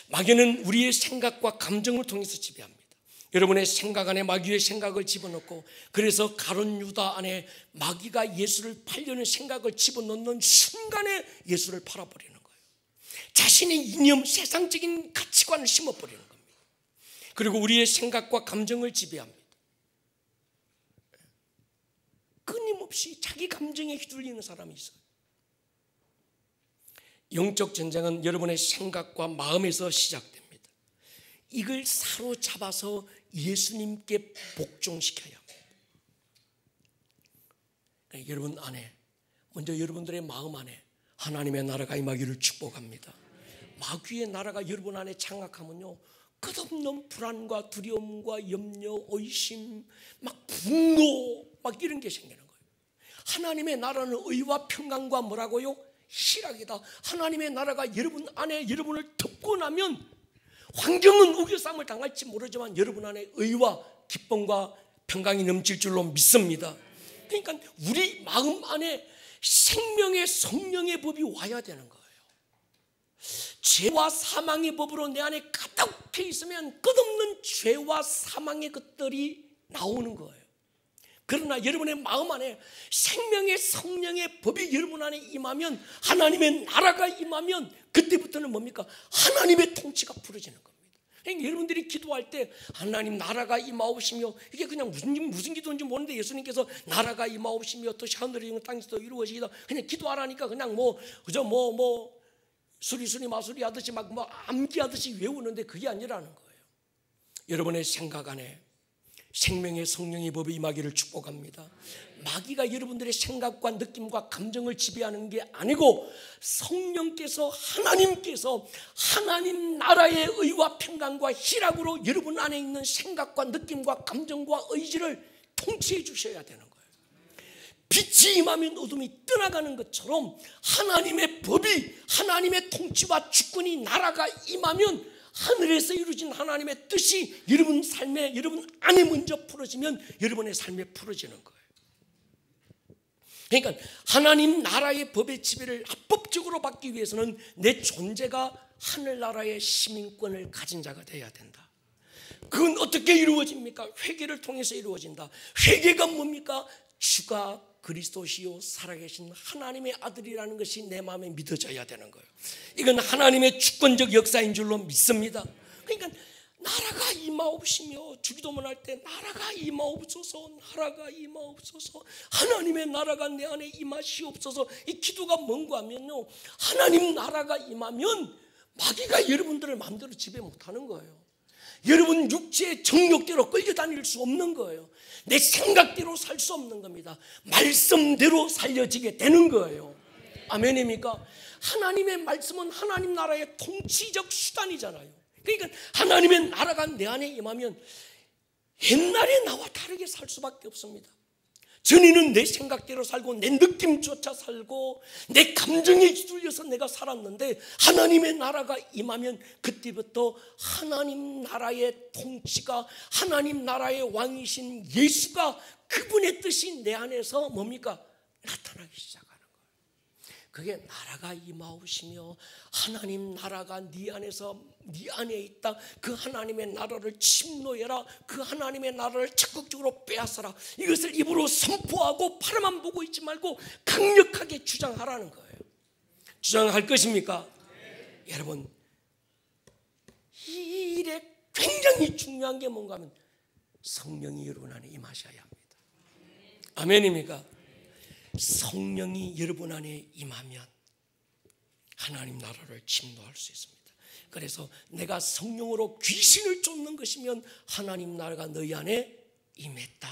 마귀는 우리의 생각과 감정을 통해서 지배합니다. 여러분의 생각 안에 마귀의 생각을 집어넣고, 그래서 가룟 유다 안에 마귀가 예수를 팔려는 생각을 집어넣는 순간에 예수를 팔아버리는 거예요. 자신의 이념, 세상적인 가치관을 심어버리는 겁니다. 그리고 우리의 생각과 감정을 지배합니다. 끊임없이 자기 감정에 휘둘리는 사람이 있어요. 영적 전쟁은 여러분의 생각과 마음에서 시작됩니다. 이걸 사로잡아서 예수님께 복종시켜야 합니다. 그러니까 여러분 안에, 먼저 여러분들의 마음 안에 하나님의 나라가 임하기를 축복합니다. 마귀의 나라가 여러분 안에 장악하면요, 끝없는 불안과 두려움과 염려, 의심, 막 분노, 막 이런 게 생기는 거예요. 하나님의 나라는 의와 평강과 뭐라고요? 희락이다. 하나님의 나라가 여러분 안에 여러분을 덮고 나면 환경은 우겨싸움을 당할지 모르지만 여러분 안에 의와 기쁨과 평강이 넘칠 줄로 믿습니다. 그러니까 우리 마음 안에 생명의 성령의 법이 와야 되는 거예요. 죄와 사망의 법으로 내 안에 가득해 있으면 끝없는 죄와 사망의 것들이 나오는 거예요. 그러나 여러분의 마음 안에 생명의 성령의 법이 여러분 안에 임하면, 하나님의 나라가 임하면, 그때부터는 뭡니까? 하나님의 통치가 풀어지는 겁니다. 그러니까 여러분들이 기도할 때 하나님 나라가 임하옵시며, 이게 그냥 무슨 기도인지 모르는데 예수님께서 나라가 임하옵시며 또 하늘의 영은 땅에서도 이루어지이다, 그냥 기도하라니까 그냥 그저 수리수리 마수리 하듯이 막 암기하듯이 외우는데 그게 아니라는 거예요. 여러분의 생각 안에 생명의 성령의 법이 임하기를 축복합니다. 마귀가 여러분들의 생각과 느낌과 감정을 지배하는 게 아니고 성령께서, 하나님께서 하나님 나라의 의와 평강과 희락으로 여러분 안에 있는 생각과 느낌과 감정과 의지를 통치해 주셔야 되는 거예요. 빛이 임하면 어둠이 떠나가는 것처럼 하나님의 법이, 하나님의 통치와 주권이, 나라가 임하면 하늘에서 이루어진 하나님의 뜻이 여러분 삶에, 여러분 안에 먼저 풀어지면 여러분의 삶에 풀어지는 거예요. 그러니까 하나님 나라의 법의 지배를 합법적으로 받기 위해서는 내 존재가 하늘나라의 시민권을 가진 자가 되어야 된다. 그건 어떻게 이루어집니까? 회개를 통해서 이루어진다. 회개가 뭡니까? 주가 그리스도시요 살아계신 하나님의 아들이라는 것이 내 마음에 믿어져야 되는 거예요. 이건 하나님의 주권적 역사인 줄로 믿습니다. 그러니까 나라가 임하옵시며, 주기도문 할 때 나라가 임하옵소서, 나라가 임하옵소서, 하나님의 나라가 내 안에 임하시옵소서. 이 기도가 뭔가 하면요, 하나님 나라가 임하면 마귀가 여러분들을 마음대로 지배 못하는 거예요. 여러분 육체의 정욕대로 끌려다닐 수 없는 거예요. 내 생각대로 살 수 없는 겁니다. 말씀대로 살려지게 되는 거예요. 아멘입니까? 하나님의 말씀은 하나님 나라의 통치적 수단이잖아요. 그러니까 하나님의 나라가 내 안에 임하면 옛날에 나와 다르게 살 수밖에 없습니다. 전에는 내 생각대로 살고 내 느낌조차 살고 내 감정에 휘둘려서 내가 살았는데 하나님의 나라가 임하면 그때부터 하나님 나라의 통치가, 하나님 나라의 왕이신 예수가, 그분의 뜻이 내 안에서 뭡니까? 나타나기 시작하는 거예요. 그게 나라가 임하오시며 하나님 나라가 네 안에서, 네 안에 있다. 그 하나님의 나라를 침노해라. 그 하나님의 나라를 적극적으로 빼앗아라. 이것을 입으로 선포하고 바라만 보고 있지 말고 강력하게 주장하라는 거예요. 주장할 것입니까? 네. 여러분, 이 일에 굉장히 중요한 게 뭔가 하면 성령이 여러분 안에 임하셔야 합니다. 아멘입니까? 성령이 여러분 안에 임하면 하나님 나라를 침노할 수 있습니다. 그래서 내가 성령으로 귀신을 쫓는 것이면 하나님 나라가 너희 안에 임했다.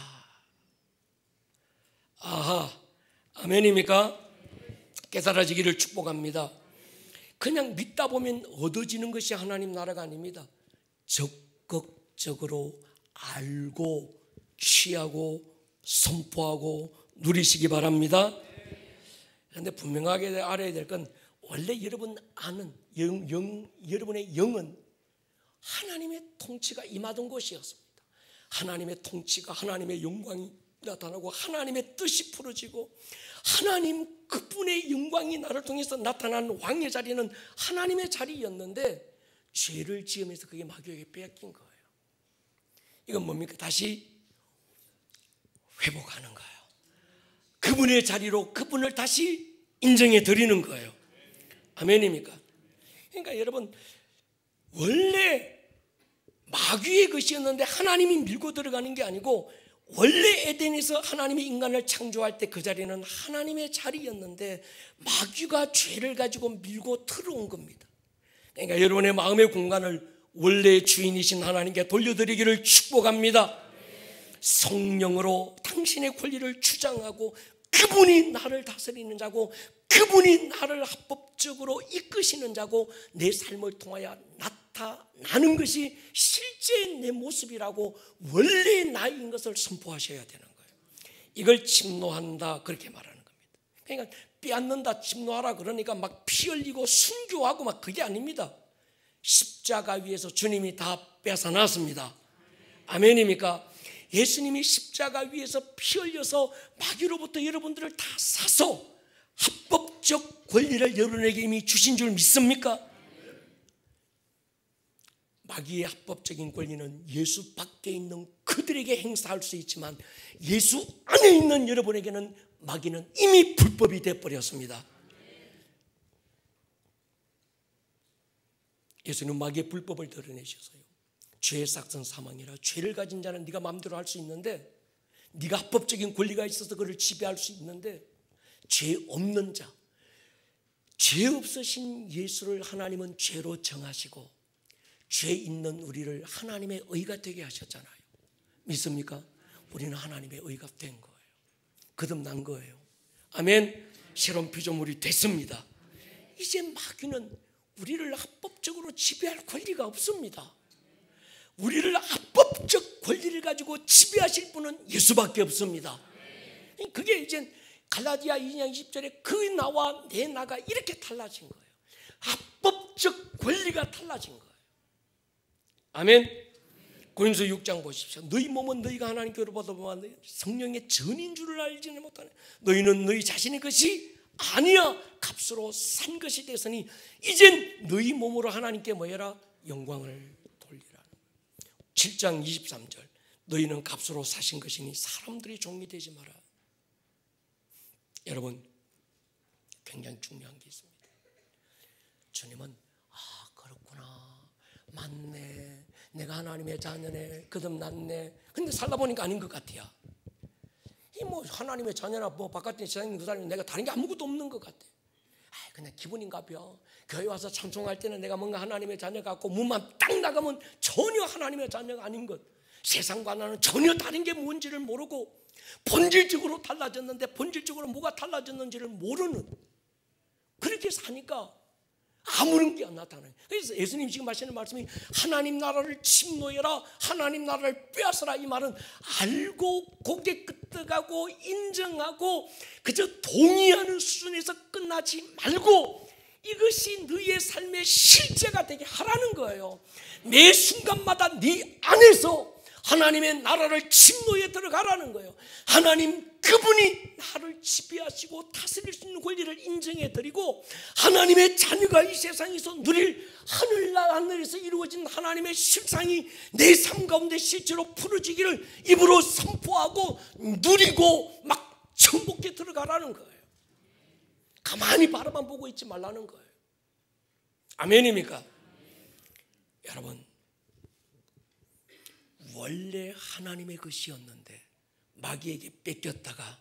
아하, 아멘입니까? 깨달아지기를 축복합니다. 그냥 믿다 보면 얻어지는 것이 하나님 나라가 아닙니다. 적극적으로 알고 취하고 선포하고 누리시기 바랍니다. 그런데 분명하게 알아야 될 건 원래 여러분 아는 여러분의 영은 하나님의 통치가 임하던 곳이었습니다. 하나님의 통치가, 하나님의 영광이 나타나고 하나님의 뜻이 풀어지고 하나님 그분의 영광이 나를 통해서 나타난 왕의 자리는 하나님의 자리였는데 죄를 지으면서 그게 마귀에게 빼앗긴 거예요. 이건 뭡니까? 다시 회복하는 거예요. 그분의 자리로 그분을 다시 인정해 드리는 거예요. 아멘입니까? 그러니까 여러분, 원래 마귀의 것이었는데 하나님이 밀고 들어가는 게 아니고 원래 에덴에서 하나님이 인간을 창조할 때 그 자리는 하나님의 자리였는데 마귀가 죄를 가지고 밀고 들어온 겁니다. 그러니까 여러분의 마음의 공간을 원래 주인이신 하나님께 돌려드리기를 축복합니다. 성령으로 당신의 권리를 주장하고 그분이 나를 다스리는 자고 그분이 나를 합법적으로 이끄시는 자고 내 삶을 통하여 나타나는 것이 실제 내 모습이라고 원래 나인 것을 선포하셔야 되는 거예요. 이걸 침노한다 그렇게 말하는 겁니다. 그러니까 빼앗는다, 침노하라 그러니까 막 피 흘리고 순교하고 막 그게 아닙니다. 십자가 위에서 주님이 다 뺏어놨습니다. 아멘입니까? 예수님이 십자가 위에서 피 흘려서 마귀로부터 여러분들을 다 사서 합법적 권리를 여러분에게 이미 주신 줄 믿습니까? 마귀의 합법적인 권리는 예수 밖에 있는 그들에게 행사할 수 있지만 예수 안에 있는 여러분에게는 마귀는 이미 불법이 되어버렸습니다. 예수는 마귀의 불법을 드러내셔서요, 죄의 싹은 사망이라 죄를 가진 자는 네가 마음대로 할 수 있는데, 네가 합법적인 권리가 있어서 그를 지배할 수 있는데, 죄 없는 자, 죄 없으신 예수를 하나님은 죄로 정하시고 죄 있는 우리를 하나님의 의가 되게 하셨잖아요. 믿습니까? 우리는 하나님의 의가 된 거예요. 거듭난 거예요. 아멘. 새로운 피조물이 됐습니다. 이제 마귀는 우리를 합법적으로 지배할 권리가 없습니다. 우리를 합법적 권리를 가지고 지배하실 분은 예수밖에 없습니다. 그게 이제 갈라디아 2장 20절에 그 나와 내 나가 이렇게 달라진 거예요. 합법적 권리가 달라진 거예요. 아멘. 고린도서 6장 보십시오. 너희 몸은 너희가 하나님께로부터 받은 성령의 전인 줄을 알지는 못하네. 너희는 너희 자신의 것이 아니야 값으로 산 것이 되었으니 이젠 너희 몸으로 하나님께 뭐해라? 영광을 돌리라. 7장 23절 너희는 값으로 사신 것이니 사람들이 종이 되지 마라. 여러분, 굉장히 중요한 게 있습니다. 주님은 그렇구나, 맞네, 내가 하나님의 자녀네, 거듭났네. 근데 살다 보니까 아닌 것 같아요. 이 뭐 하나님의 자녀나 뭐 바깥에 세상에 그 사람이 내가 다른 게 아무것도 없는 것 같아. 그냥 기분인가벼. 교회 와서 찬송할 때는 내가 뭔가 하나님의 자녀 같고 문만 딱 나가면 전혀 하나님의 자녀가 아닌 것. 세상과 나는 전혀 다른 게 뭔지를 모르고 본질적으로 달라졌는데 본질적으로 뭐가 달라졌는지를 모르는, 그렇게 사니까 아무런 게 안 나타나요. 그래서 예수님 지금 하시는 말씀이 하나님 나라를 침노해라, 하나님 나라를 빼앗아라, 이 말은 알고 고개 끄덕하고 인정하고 그저 동의하는 수준에서 끝나지 말고 이것이 너의 삶의 실제가 되게 하라는 거예요. 매 순간마다 네 안에서 하나님의 나라를 침노에 들어가라는 거예요. 하나님 그분이 나를 지배하시고 다스릴 수 있는 권리를 인정해 드리고 하나님의 자녀가 이 세상에서 누릴 하늘에서 이루어진 하나님의 실상이 내 삶 가운데 실제로 풀어지기를 입으로 선포하고 누리고 막 천국에 들어가라는 거예요. 가만히 바라만 보고 있지 말라는 거예요. 아멘입니까? 여러분, 원래 하나님의 것이었는데 마귀에게 뺏겼다가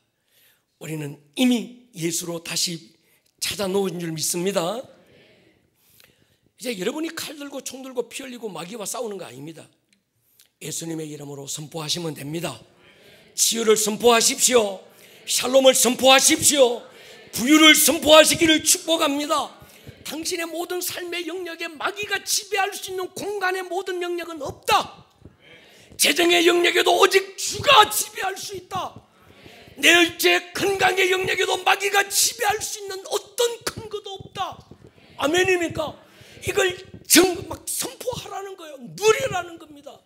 우리는 이미 예수로 다시 찾아 놓은 줄 믿습니다. 이제 여러분이 칼 들고 총 들고 피 흘리고 마귀와 싸우는 거 아닙니다. 예수님의 이름으로 선포하시면 됩니다. 치유를 선포하십시오. 샬롬을 선포하십시오. 부유를 선포하시기를 축복합니다. 당신의 모든 삶의 영역에 마귀가 지배할 수 있는 공간의 모든 영역은 없다. 재정의 영역에도 오직 주가 지배할 수 있다. 내 일체 건강의 영역에도 마귀가 지배할 수 있는 어떤 근거도 없다. 아멘입니까? 이걸 막 선포하라는 거예요. 누리라는 겁니다.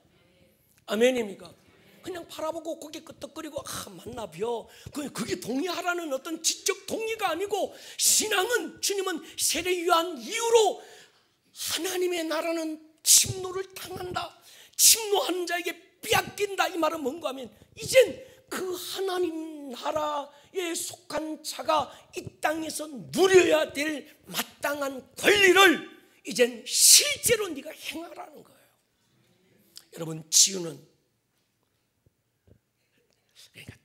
아멘입니까? 그냥 바라보고 고개 끄덕거리고 맞나 벼, 그게 동의하라는 어떤 지적 동의가 아니고, 신앙은 주님은 세례요한 이후로 하나님의 나라는 침노를 당한다, 침노하는 자에게 빼앗긴다, 이 말은 뭔가 하면 이젠 그 하나님 나라에 속한 자가 이 땅에서 누려야 될 마땅한 권리를 이젠 실제로 네가 행하라는 거예요. 여러분, 치유는 그러니까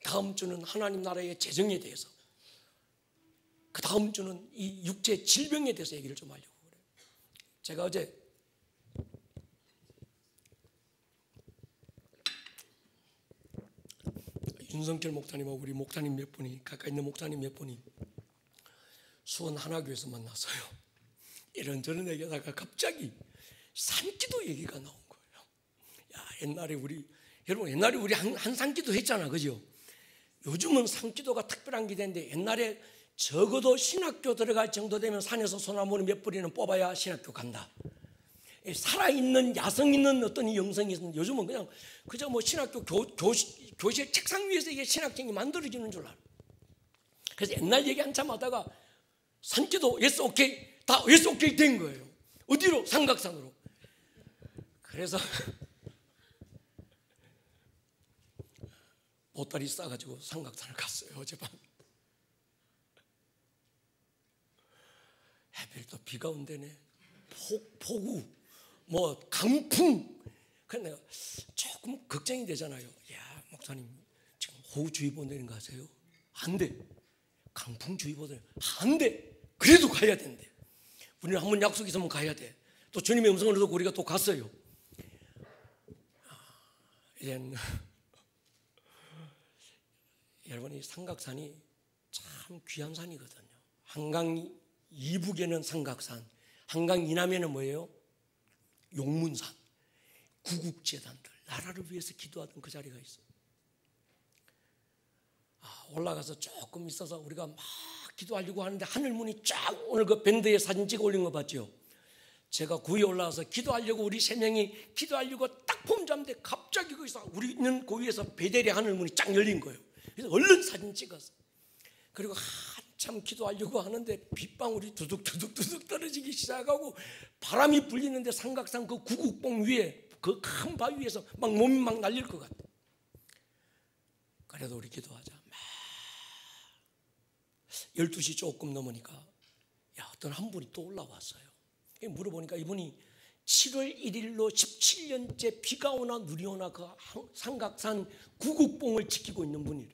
다음 주는 하나님 나라의 재정에 대해서, 그 다음 주는 이 육체 질병에 대해서 얘기를 좀 하려고 그래요. 제가 어제 윤성철 목사님하고 우리 목사님 몇 분이, 가까이 있는 목사님 몇 분이 수원 하나교회에서 만났어요. 이런저런 얘기하다가 갑자기 산기도 얘기가 나온 거예요. 야, 옛날에 우리 한 산기도 했잖아, 그죠? 요즘은 산기도가 특별한 기대인데 옛날에 적어도 신학교 들어갈 정도 되면 산에서 소나무를 몇 뿌리는 뽑아야 신학교 간다. 살아있는 야성 있는 어떤 이 영성이 있으면 요즘은 그저 뭐 신학교 교실 책상 위에서 이게 신학생이 만들어지는 줄 알아. 그래서 옛날 얘기 한참 하다가 산기도 예스 오케이, 다 예스 오케이 된 거예요. 어디로? 삼각산으로. 그래서 보따리 싸가지고 삼각산을 갔어요, 어젯밤. 하필 또 비가 온대네. 폭우, 뭐 강풍. 그래서 내가 조금 걱정이 되잖아요. 야, 목사님 지금 호우주의보 내린 거 아세요? 안 돼. 강풍주의보 내린 거 안 돼. 그래도 가야 된대. 우리는 한번 약속 있으면 가야 돼. 또 주님의 음성을 듣고 우리가 또 갔어요. 이젠 여러분이 삼각산이 참 귀한 산이거든요. 한강 이북에는 삼각산, 한강 이남에는 뭐예요? 용문산. 구국재단들, 나라를 위해서 기도하던 그 자리가 있어요. 올라가서 조금 있어서 우리가 막 기도하려고 하는데 하늘문이 쫙, 오늘 그 밴드에 사진 찍어 올린 거 봤죠? 제가 구위에 올라가서 기도하려고, 우리 세 명이 기도하려고 딱 폼잡는데 갑자기 거기서 우리 있는 고위에서 베델의 하늘문이 쫙 열린 거예요. 그래서 얼른 사진 찍었어. 그리고 한참 기도하려고 하는데 빗방울이 두둑 떨어지기 시작하고 바람이 불리는데 삼각산 그 구국봉 위에 그 큰 바위 위에서 막 몸이 막 날릴 것 같아. 그래도 우리 기도하자. 막 12시 조금 넘으니까 어떤 한 분이 또 올라왔어요. 물어보니까 이분이 7월 1일로 17년째 비가 오나 눈이 오나 그 삼각산 구국봉을 지키고 있는 분이래.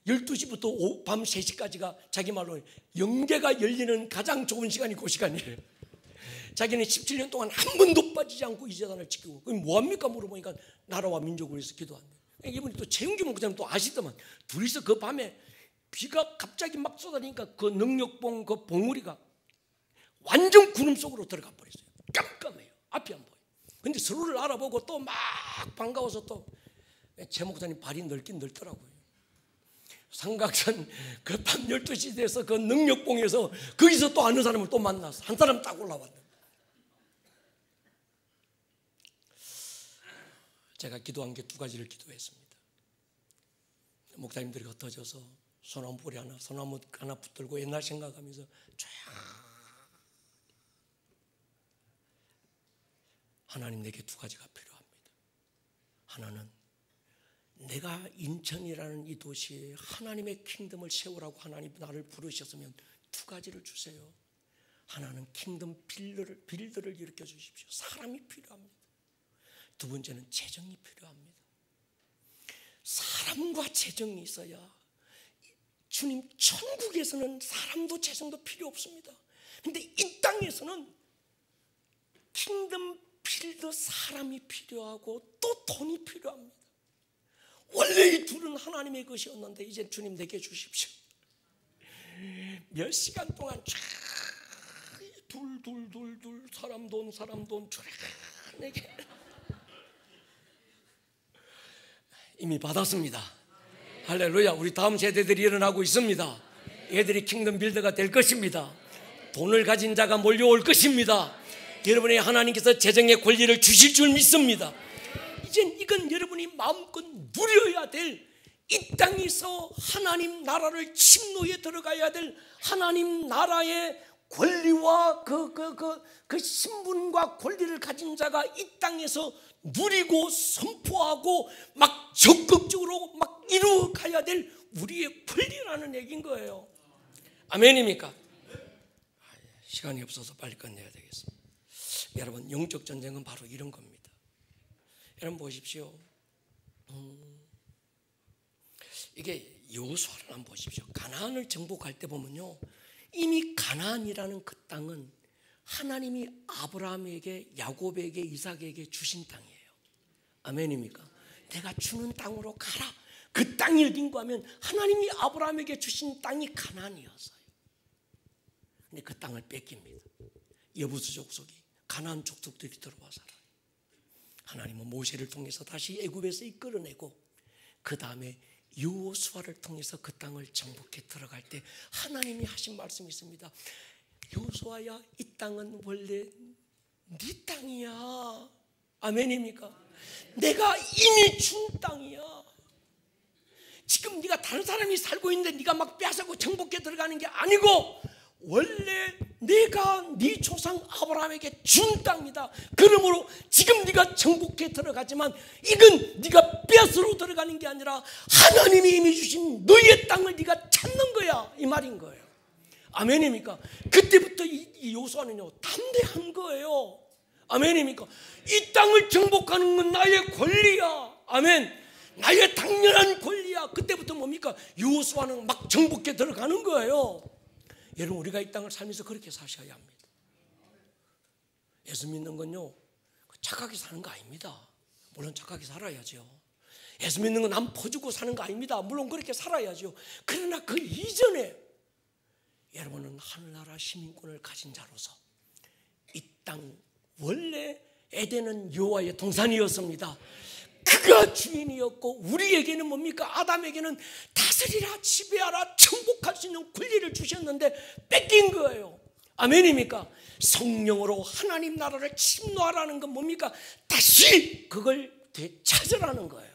12시부터 밤 3시까지가 자기 말로 영계가 열리는 가장 좋은 시간이 그 시간이래요. 자기는 17년 동안 한 번도 빠지지 않고 이 재단을 지키고, 그럼 뭐합니까? 물어보니까 나라와 민족을 위해서 기도한대. 이분이 또 최영규 목사님 또 아시더만, 둘이서 그 밤에 비가 갑자기 막 쏟아지니까 그 능력봉 그 봉우리가 완전 구름 속으로 들어가 버렸어요. 깜깜해요. 앞이 안 보여요. 근데 서로를 알아보고 또 막 반가워서 또 최 목사님 발이 넓긴 넓더라고요. 삼각산 그 밤 12시 돼서 그 능력봉에서 거기서 또 아는 사람을 또 만났어. 한 사람 딱 올라왔는데 제가 기도한 게 두 가지를 기도했습니다. 목사님들이 흩어져서 소나무 뿌리 하나, 소나무 하나 붙들고 옛날 생각하면서 쫙 하나님 내게 두 가지가 필요합니다. 하나는 내가 인천이라는 이 도시에 하나님의 킹덤을 세우라고 하나님 나를 부르셨으면 두 가지를 주세요. 하나는 킹덤 빌더를 일으켜 주십시오. 사람이 필요합니다. 두 번째는 재정이 필요합니다. 사람과 재정이 있어야 주님 천국에서는 사람도 재정도 필요 없습니다. 근데 이 땅에서는 킹덤 빌더 사람이 필요하고 또 돈이 필요합니다. 원래 이 둘은 하나님의 것이었는데 이제 주님 내게 주십시오. 몇 시간 동안 쫙 둘 사람 돈 쫙 내게 이미 받았습니다. 할렐루야. 우리 다음 세대들이 일어나고 있습니다. 얘들이 킹덤 빌더가 될 것입니다. 돈을 가진 자가 몰려올 것입니다. 여러분의 하나님께서 재정의 권리를 주실 줄 믿습니다. 이젠 이건 여러분이 마음껏 누려야 될, 이 땅에서 하나님 나라를 침노에 들어가야 될 하나님 나라의 권리와 그 신분과 권리를 가진 자가 이 땅에서 누리고 선포하고 막 적극적으로 막 이루어가야 될 우리의 권리라는 얘기인 거예요. 아멘입니까? 시간이 없어서 빨리 끝내야 되겠습니다. 여러분, 영적 전쟁은 바로 이런 겁니다. 여러분 보십시오. 이게 여호수아를 한번 보십시오. 가나안을 정복할 때 보면요, 이미 가나안이라는 그 땅은 하나님이 아브라함에게, 야곱에게, 이삭에게 주신 땅이에요. 아멘입니까? 내가 주는 땅으로 가라. 그 땅이 어딘가 하면 하나님이 아브라함에게 주신 땅이 가나안이었어요. 근데 그 땅을 뺏깁니다. 여부수 족속이, 가나안 족속들이 들어와 살아요. 하나님은 모세를 통해서 다시 애굽에서 이끌어내고 그 다음에 여호수아를 통해서 그 땅을 정복해 들어갈 때 하나님이 하신 말씀이 있습니다. 여호수아야, 이 땅은 원래 네 땅이야. 아멘입니까? 내가 이미 준 땅이야. 지금 네가 다른 사람이 살고 있는데 네가 막 빼앗고 정복해 들어가는 게 아니고 원래 내가 네 조상 아브라함에게 준 땅이다. 그러므로 지금 네가 정복해 들어가지만 이건 네가 뺏으러 들어가는 게 아니라 하나님이 이미 주신 너의 땅을 네가 찾는 거야, 이 말인 거예요. 아멘입니까? 그때부터 이 여호수아는요, 담대한 거예요. 아멘입니까? 이 땅을 정복하는 건 나의 권리야. 아멘. 나의 당연한 권리야. 그때부터 뭡니까? 여호수아는 막 정복해 들어가는 거예요. 여러분, 우리가 이 땅을 살면서 그렇게 사셔야 합니다. 예수 믿는 건요, 착하게 사는 거 아닙니다. 물론 착하게 살아야죠. 예수 믿는 건 남 퍼주고 사는 거 아닙니다. 물론 그렇게 살아야죠. 그러나 그 이전에 여러분은 하늘나라 시민권을 가진 자로서 이 땅, 원래 에덴은 여호와의 동산이었습니다. 그가 주인이었고 우리에게는 뭡니까? 아담에게는 다스리라, 지배하라, 정복할 수 있는 권리를 주셨는데 뺏긴 거예요. 아멘입니까? 성령으로 하나님 나라를 침노하라는 건 뭡니까? 다시 그걸 되찾으라는 거예요.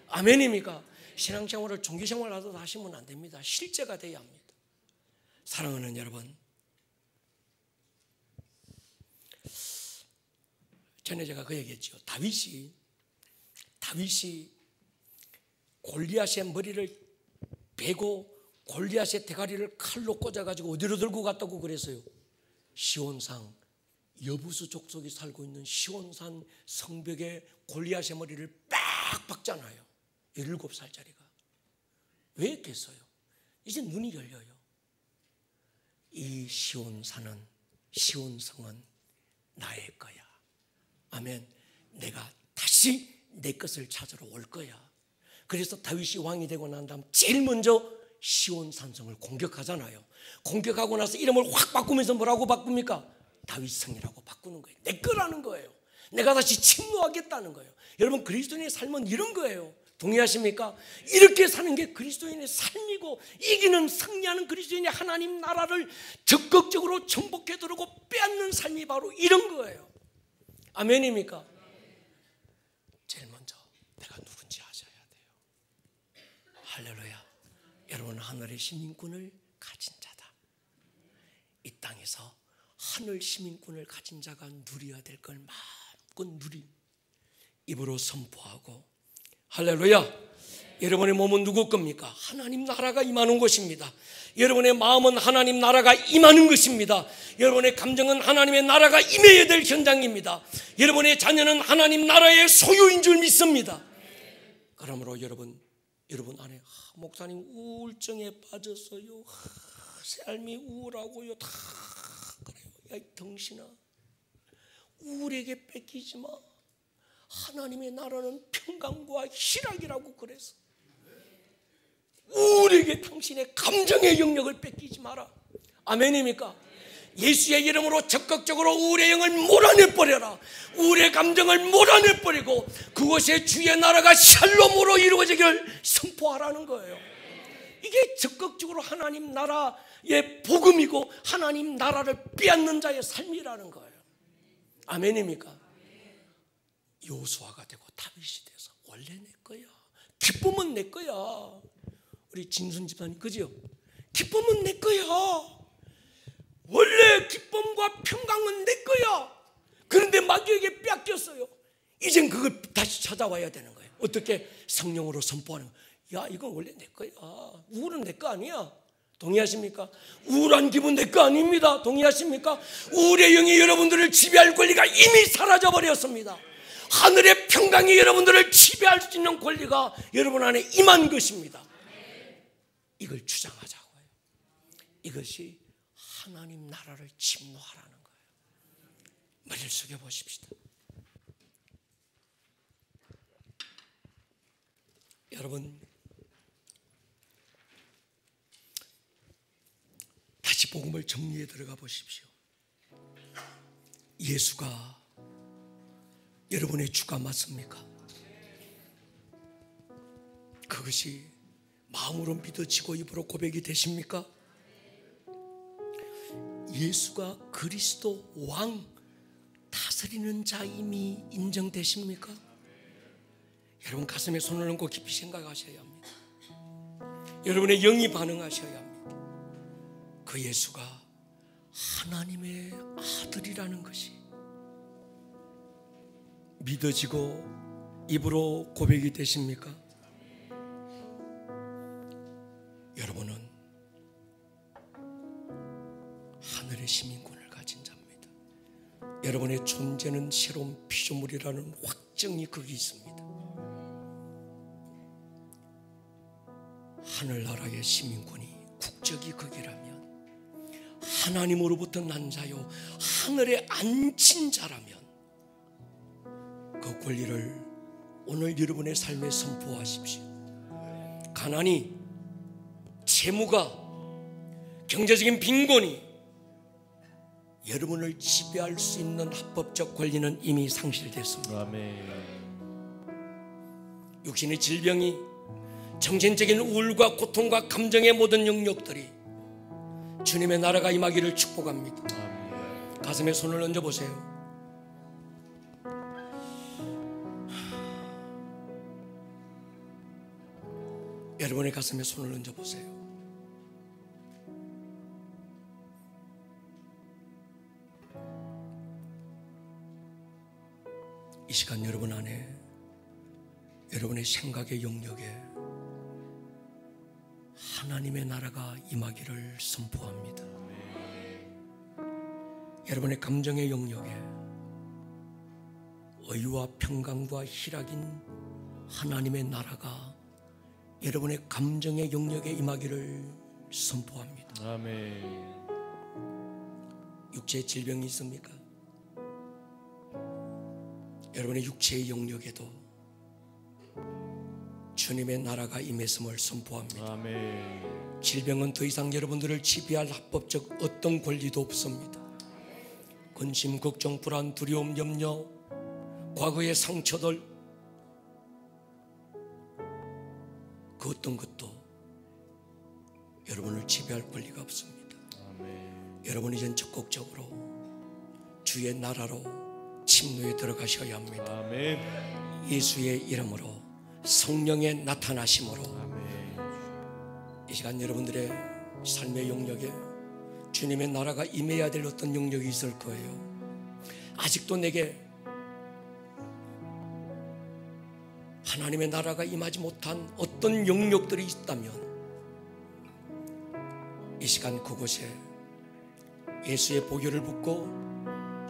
아멘입니까? 신앙생활을 종교생활 하듯 하시면 안 됩니다. 실제가 돼야 합니다. 사랑하는 여러분, 전에 제가 그 얘기했죠. 다윗이 골리앗의 머리를 베고 골리앗의 대가리를 칼로 꽂아가지고 어디로 들고 갔다고 그랬어요? 시온산, 여부수 족속이 살고 있는 시온산 성벽에 골리앗의 머리를 빡 박잖아요. 17살짜리가. 왜 했겠어요? 이제 눈이 열려요. 이 시온산은, 시온성은 나의 거야. 아멘. 내가 다시 내 것을 찾으러 올 거야. 그래서 다윗이 왕이 되고 난 다음 제일 먼저 시온 산성을 공격하잖아요. 공격하고 나서 이름을 확 바꾸면서 뭐라고 바꿉니까? 다윗 성이라고 바꾸는 거예요. 내 거라는 거예요. 내가 다시 침노하겠다는 거예요. 여러분, 그리스도인의 삶은 이런 거예요. 동의하십니까? 이렇게 사는 게 그리스도인의 삶이고, 이기는 승리하는 그리스도인의 하나님 나라를 적극적으로 정복해 들어오고 빼앗는 삶이 바로 이런 거예요. 아멘입니까? 제일 먼저 내가 누군지 아셔야 돼요. 할렐루야. 여러분, 하늘의 시민권을 가진 자다. 이 땅에서 하늘 시민권을 가진 자가 누려야 될 걸 마음껏 누림, 입으로 선포하고, 할렐루야. 여러분의 몸은 누구 겁니까? 하나님 나라가 임하는 곳입니다. 여러분의 마음은 하나님 나라가 임하는 것입니다. 여러분의 감정은 하나님의 나라가 임해야 될 현장입니다. 여러분의 자녀는 하나님 나라의 소유인 줄 믿습니다. 그러므로 여러분 안에 목사님 우울증에 빠졌어요. 삶이 우울하고요. 다 그래요. 야, 이 덩신아, 우울에게 뺏기지 마. 하나님의 나라는 평강과 희락이라고 그래서 우울에게 당신의 감정의 영역을 뺏기지 마라. 아멘입니까? 예수의 이름으로 적극적으로 우울의 영을 몰아내버려라. 우울의 감정을 몰아내버리고 그곳에 주의 나라가 샬롬으로 이루어지기를 선포하라는 거예요. 이게 적극적으로 하나님 나라의 복음이고 하나님 나라를 빼앗는 자의 삶이라는 거예요. 아멘입니까? 요수아가 되고 다윗이 돼서 원래 내 거야. 기쁨은 내 거야. 우리 진순 집사님 그죠? 기쁨은 내 거야. 원래 기쁨과 평강은 내 거야. 그런데 마귀에게 뺏겼어요. 이젠 그걸 다시 찾아와야 되는 거예요. 어떻게? 성령으로 선포하는 거예요. 야, 이건 원래 내 거야. 우울은 내 거 아니야. 동의하십니까? 우울한 기분 내 거 아닙니다. 동의하십니까? 우울의 영이 여러분들을 지배할 권리가 이미 사라져 버렸습니다. 하늘의 평강이 여러분들을 지배할 수 있는 권리가 여러분 안에 임한 것입니다. 이걸 주장하자고요. 이것이 하나님 나라를 침노하라는 거예요. 머리를 숙여 보십시다. 여러분, 다시 복음을 정리해 들어가 보십시오. 예수가 여러분의 주가 맞습니까? 그것이 마음으로 믿어지고 입으로 고백이 되십니까? 예수가 그리스도 왕 다스리는 자임이 인정되십니까? 여러분 가슴에 손을 얹고 깊이 생각하셔야 합니다. 여러분의 영이 반응하셔야 합니다. 그 예수가 하나님의 아들이라는 것이 믿어지고 입으로 고백이 되십니까? 여러분은 하늘의 시민권을 가진 자입니다. 여러분의 존재는 새로운 피조물이라는 확정이 거기 있습니다. 하늘나라의 시민권이 국적이 거기라면, 하나님으로부터 난 자요 하늘에 앉힌 자라면 그 권리를 오늘 여러분의 삶에 선포하십시오. 가난이, 채무가, 경제적인 빈곤이 여러분을 지배할 수 있는 합법적 권리는 이미 상실됐습니다. 아멘. 육신의 질병이, 정신적인 우울과 고통과 감정의 모든 영역들이 주님의 나라가 임하기를 축복합니다. 아멘. 가슴에 손을 얹어보세요. 여러분의 가슴에 손을 얹어보세요. 이 시간 여러분 안에, 여러분의 생각의 영역에 하나님의 나라가 임하기를 선포합니다. 여러분의 감정의 영역에 의와 평강과 희락인 하나님의 나라가 여러분의 감정의 영역에 임하기를 선포합니다. 아멘. 육체의 질병이 있습니까? 여러분의 육체의 영역에도 주님의 나라가 임했음을 선포합니다. 아멘. 질병은 더 이상 여러분들을 지배할 합법적 어떤 권리도 없습니다. 근심, 걱정, 불안, 두려움, 염려, 과거의 상처들, 그 어떤 것도 여러분을 지배할 권리가 없습니다. 아멘. 여러분 이젠 적극적으로 주의 나라로 침노에 들어가셔야 합니다. 아멘. 예수의 이름으로, 성령의 나타나심으로. 아멘. 이 시간 여러분들의 삶의 영역에 주님의 나라가 임해야 될 어떤 영역이 있을 거예요. 아직도 내게 하나님의 나라가 임하지 못한 어떤 영역들이 있다면 이 시간 그곳에 예수의 보혈을 붓고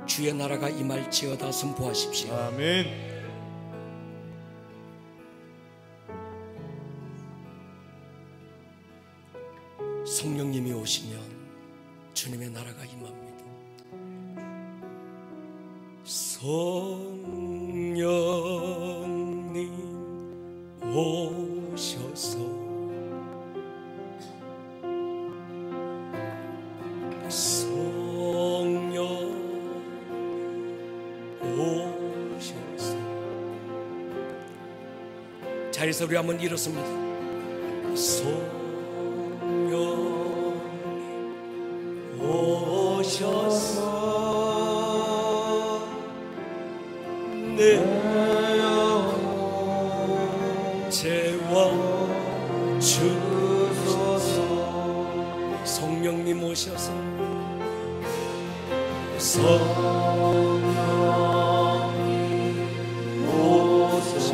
주의 나라가 임할지어다 선포하십시오. 아멘. 성령님이 오시면 주님의 나라가 임합니다. 성령님 오셔서 성령 오셔서. 자리에서 우리 한번 일었습니다. 성령 오셔서 내 채워 주소서. 성령님 오셔서 성령님 오셔서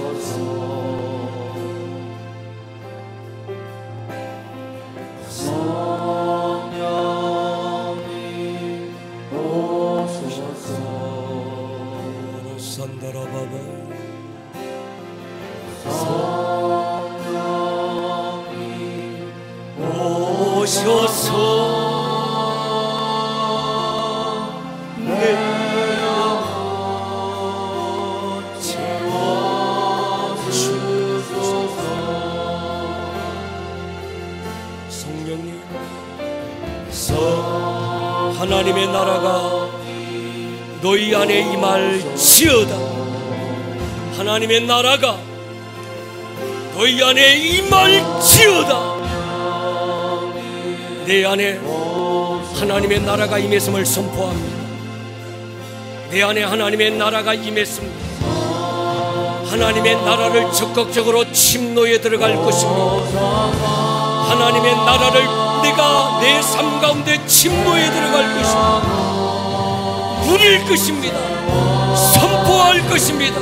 성령님 오셔서 산다라바바 성령님 오셔서 내 영혼 채워주소서. 성령님, 하나님의 나라가 너희 안에 임할지어다. 하나님의 나라가 너희 안에 임할지어다. 내 안에 하나님의 나라가 임했음을 선포합니다. 내 안에 하나님의 나라가 임했습니다. 하나님의 나라를 적극적으로 침노에 들어갈 것입니다. 하나님의 나라를 내가 내 삶 가운데 침노에 들어갈 것입니다. 누릴 것입니다. 선포할 것입니다.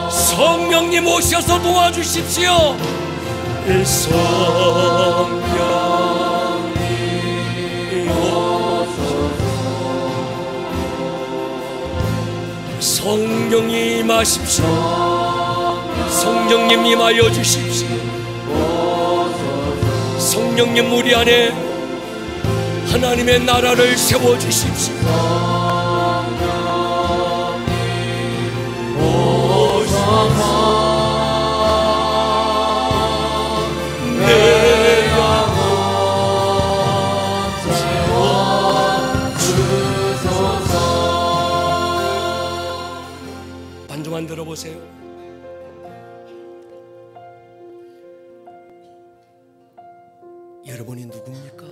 성령님 오셔서 도와주십시오. 성령님 오셔서 성령님 임하십시오. 성령님 임하여 주십시오. 성령님 우리 안에 하나님의 나라를 세워주십시오. 내 영혼 채워주소서. 반주만 들어보세요. 여러분이 누굽니까?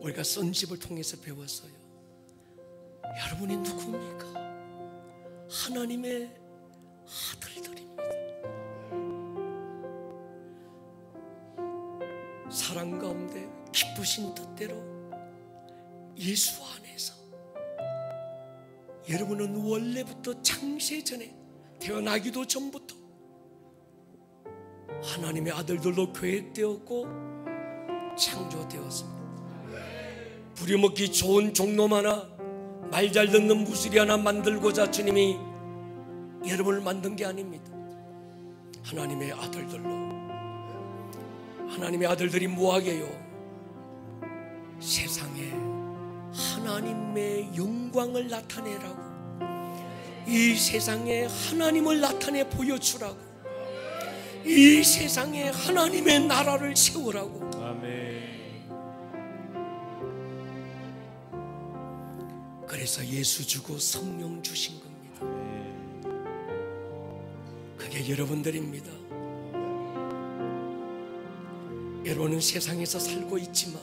우리가 선집을 통해서 배웠어요. 여러분이 누굽니까? 하나님의 아들들입니다. 사랑 가운데 기쁘신 뜻대로 예수 안에서 여러분은 원래부터 창세 전에 태어나기도 전부터 하나님의 아들들로 계획되었고 창조되었습니다. 부려먹기 좋은 종놈 하나, 말 잘 듣는 무술이 하나 만들고자 주님이 여러분을 만든 게 아닙니다. 하나님의 아들들로. 하나님의 아들들이 뭐하게요? 세상에 하나님의 영광을 나타내라고, 이 세상에 하나님을 나타내 보여주라고, 이 세상에 하나님의 나라를 세우라고. 아멘. 그래서 예수 주고 성령 주신 겁니다. 그게 여러분들입니다. 여러분은 세상에서 살고 있지만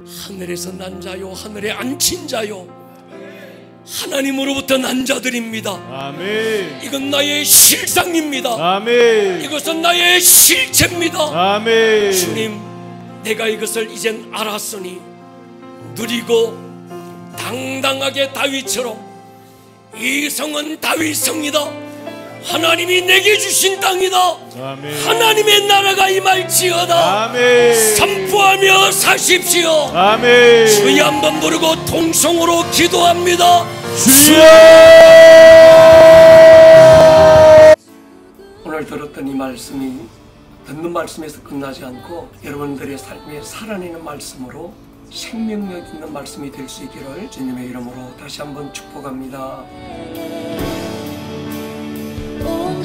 하늘에서 난 자요, 하늘에 앉힌 자요, 하나님으로부터 난 자들입니다. 아멘. 이건 나의 실상입니다. 아멘. 이것은 나의 실체입니다. 아멘. 주님, 내가 이것을 이젠 알았으니 누리고 당당하게 다윗처럼 이 성은 다윗 성이다. 하나님이 내게 주신 땅이다. 아멘. 하나님의 나라가 임할지어다. 아멘. 선포하며 사십시오. 아멘. 주여 한번 부르고 통성으로 기도합니다. 주여. 오늘 들었던 이 말씀이 듣는 말씀에서 끝나지 않고 여러분들의 삶에 살아내는 말씀으로 생명력 있는 말씀이 될 수 있기를 주님의 이름으로 다시 한번 축복합니다. 온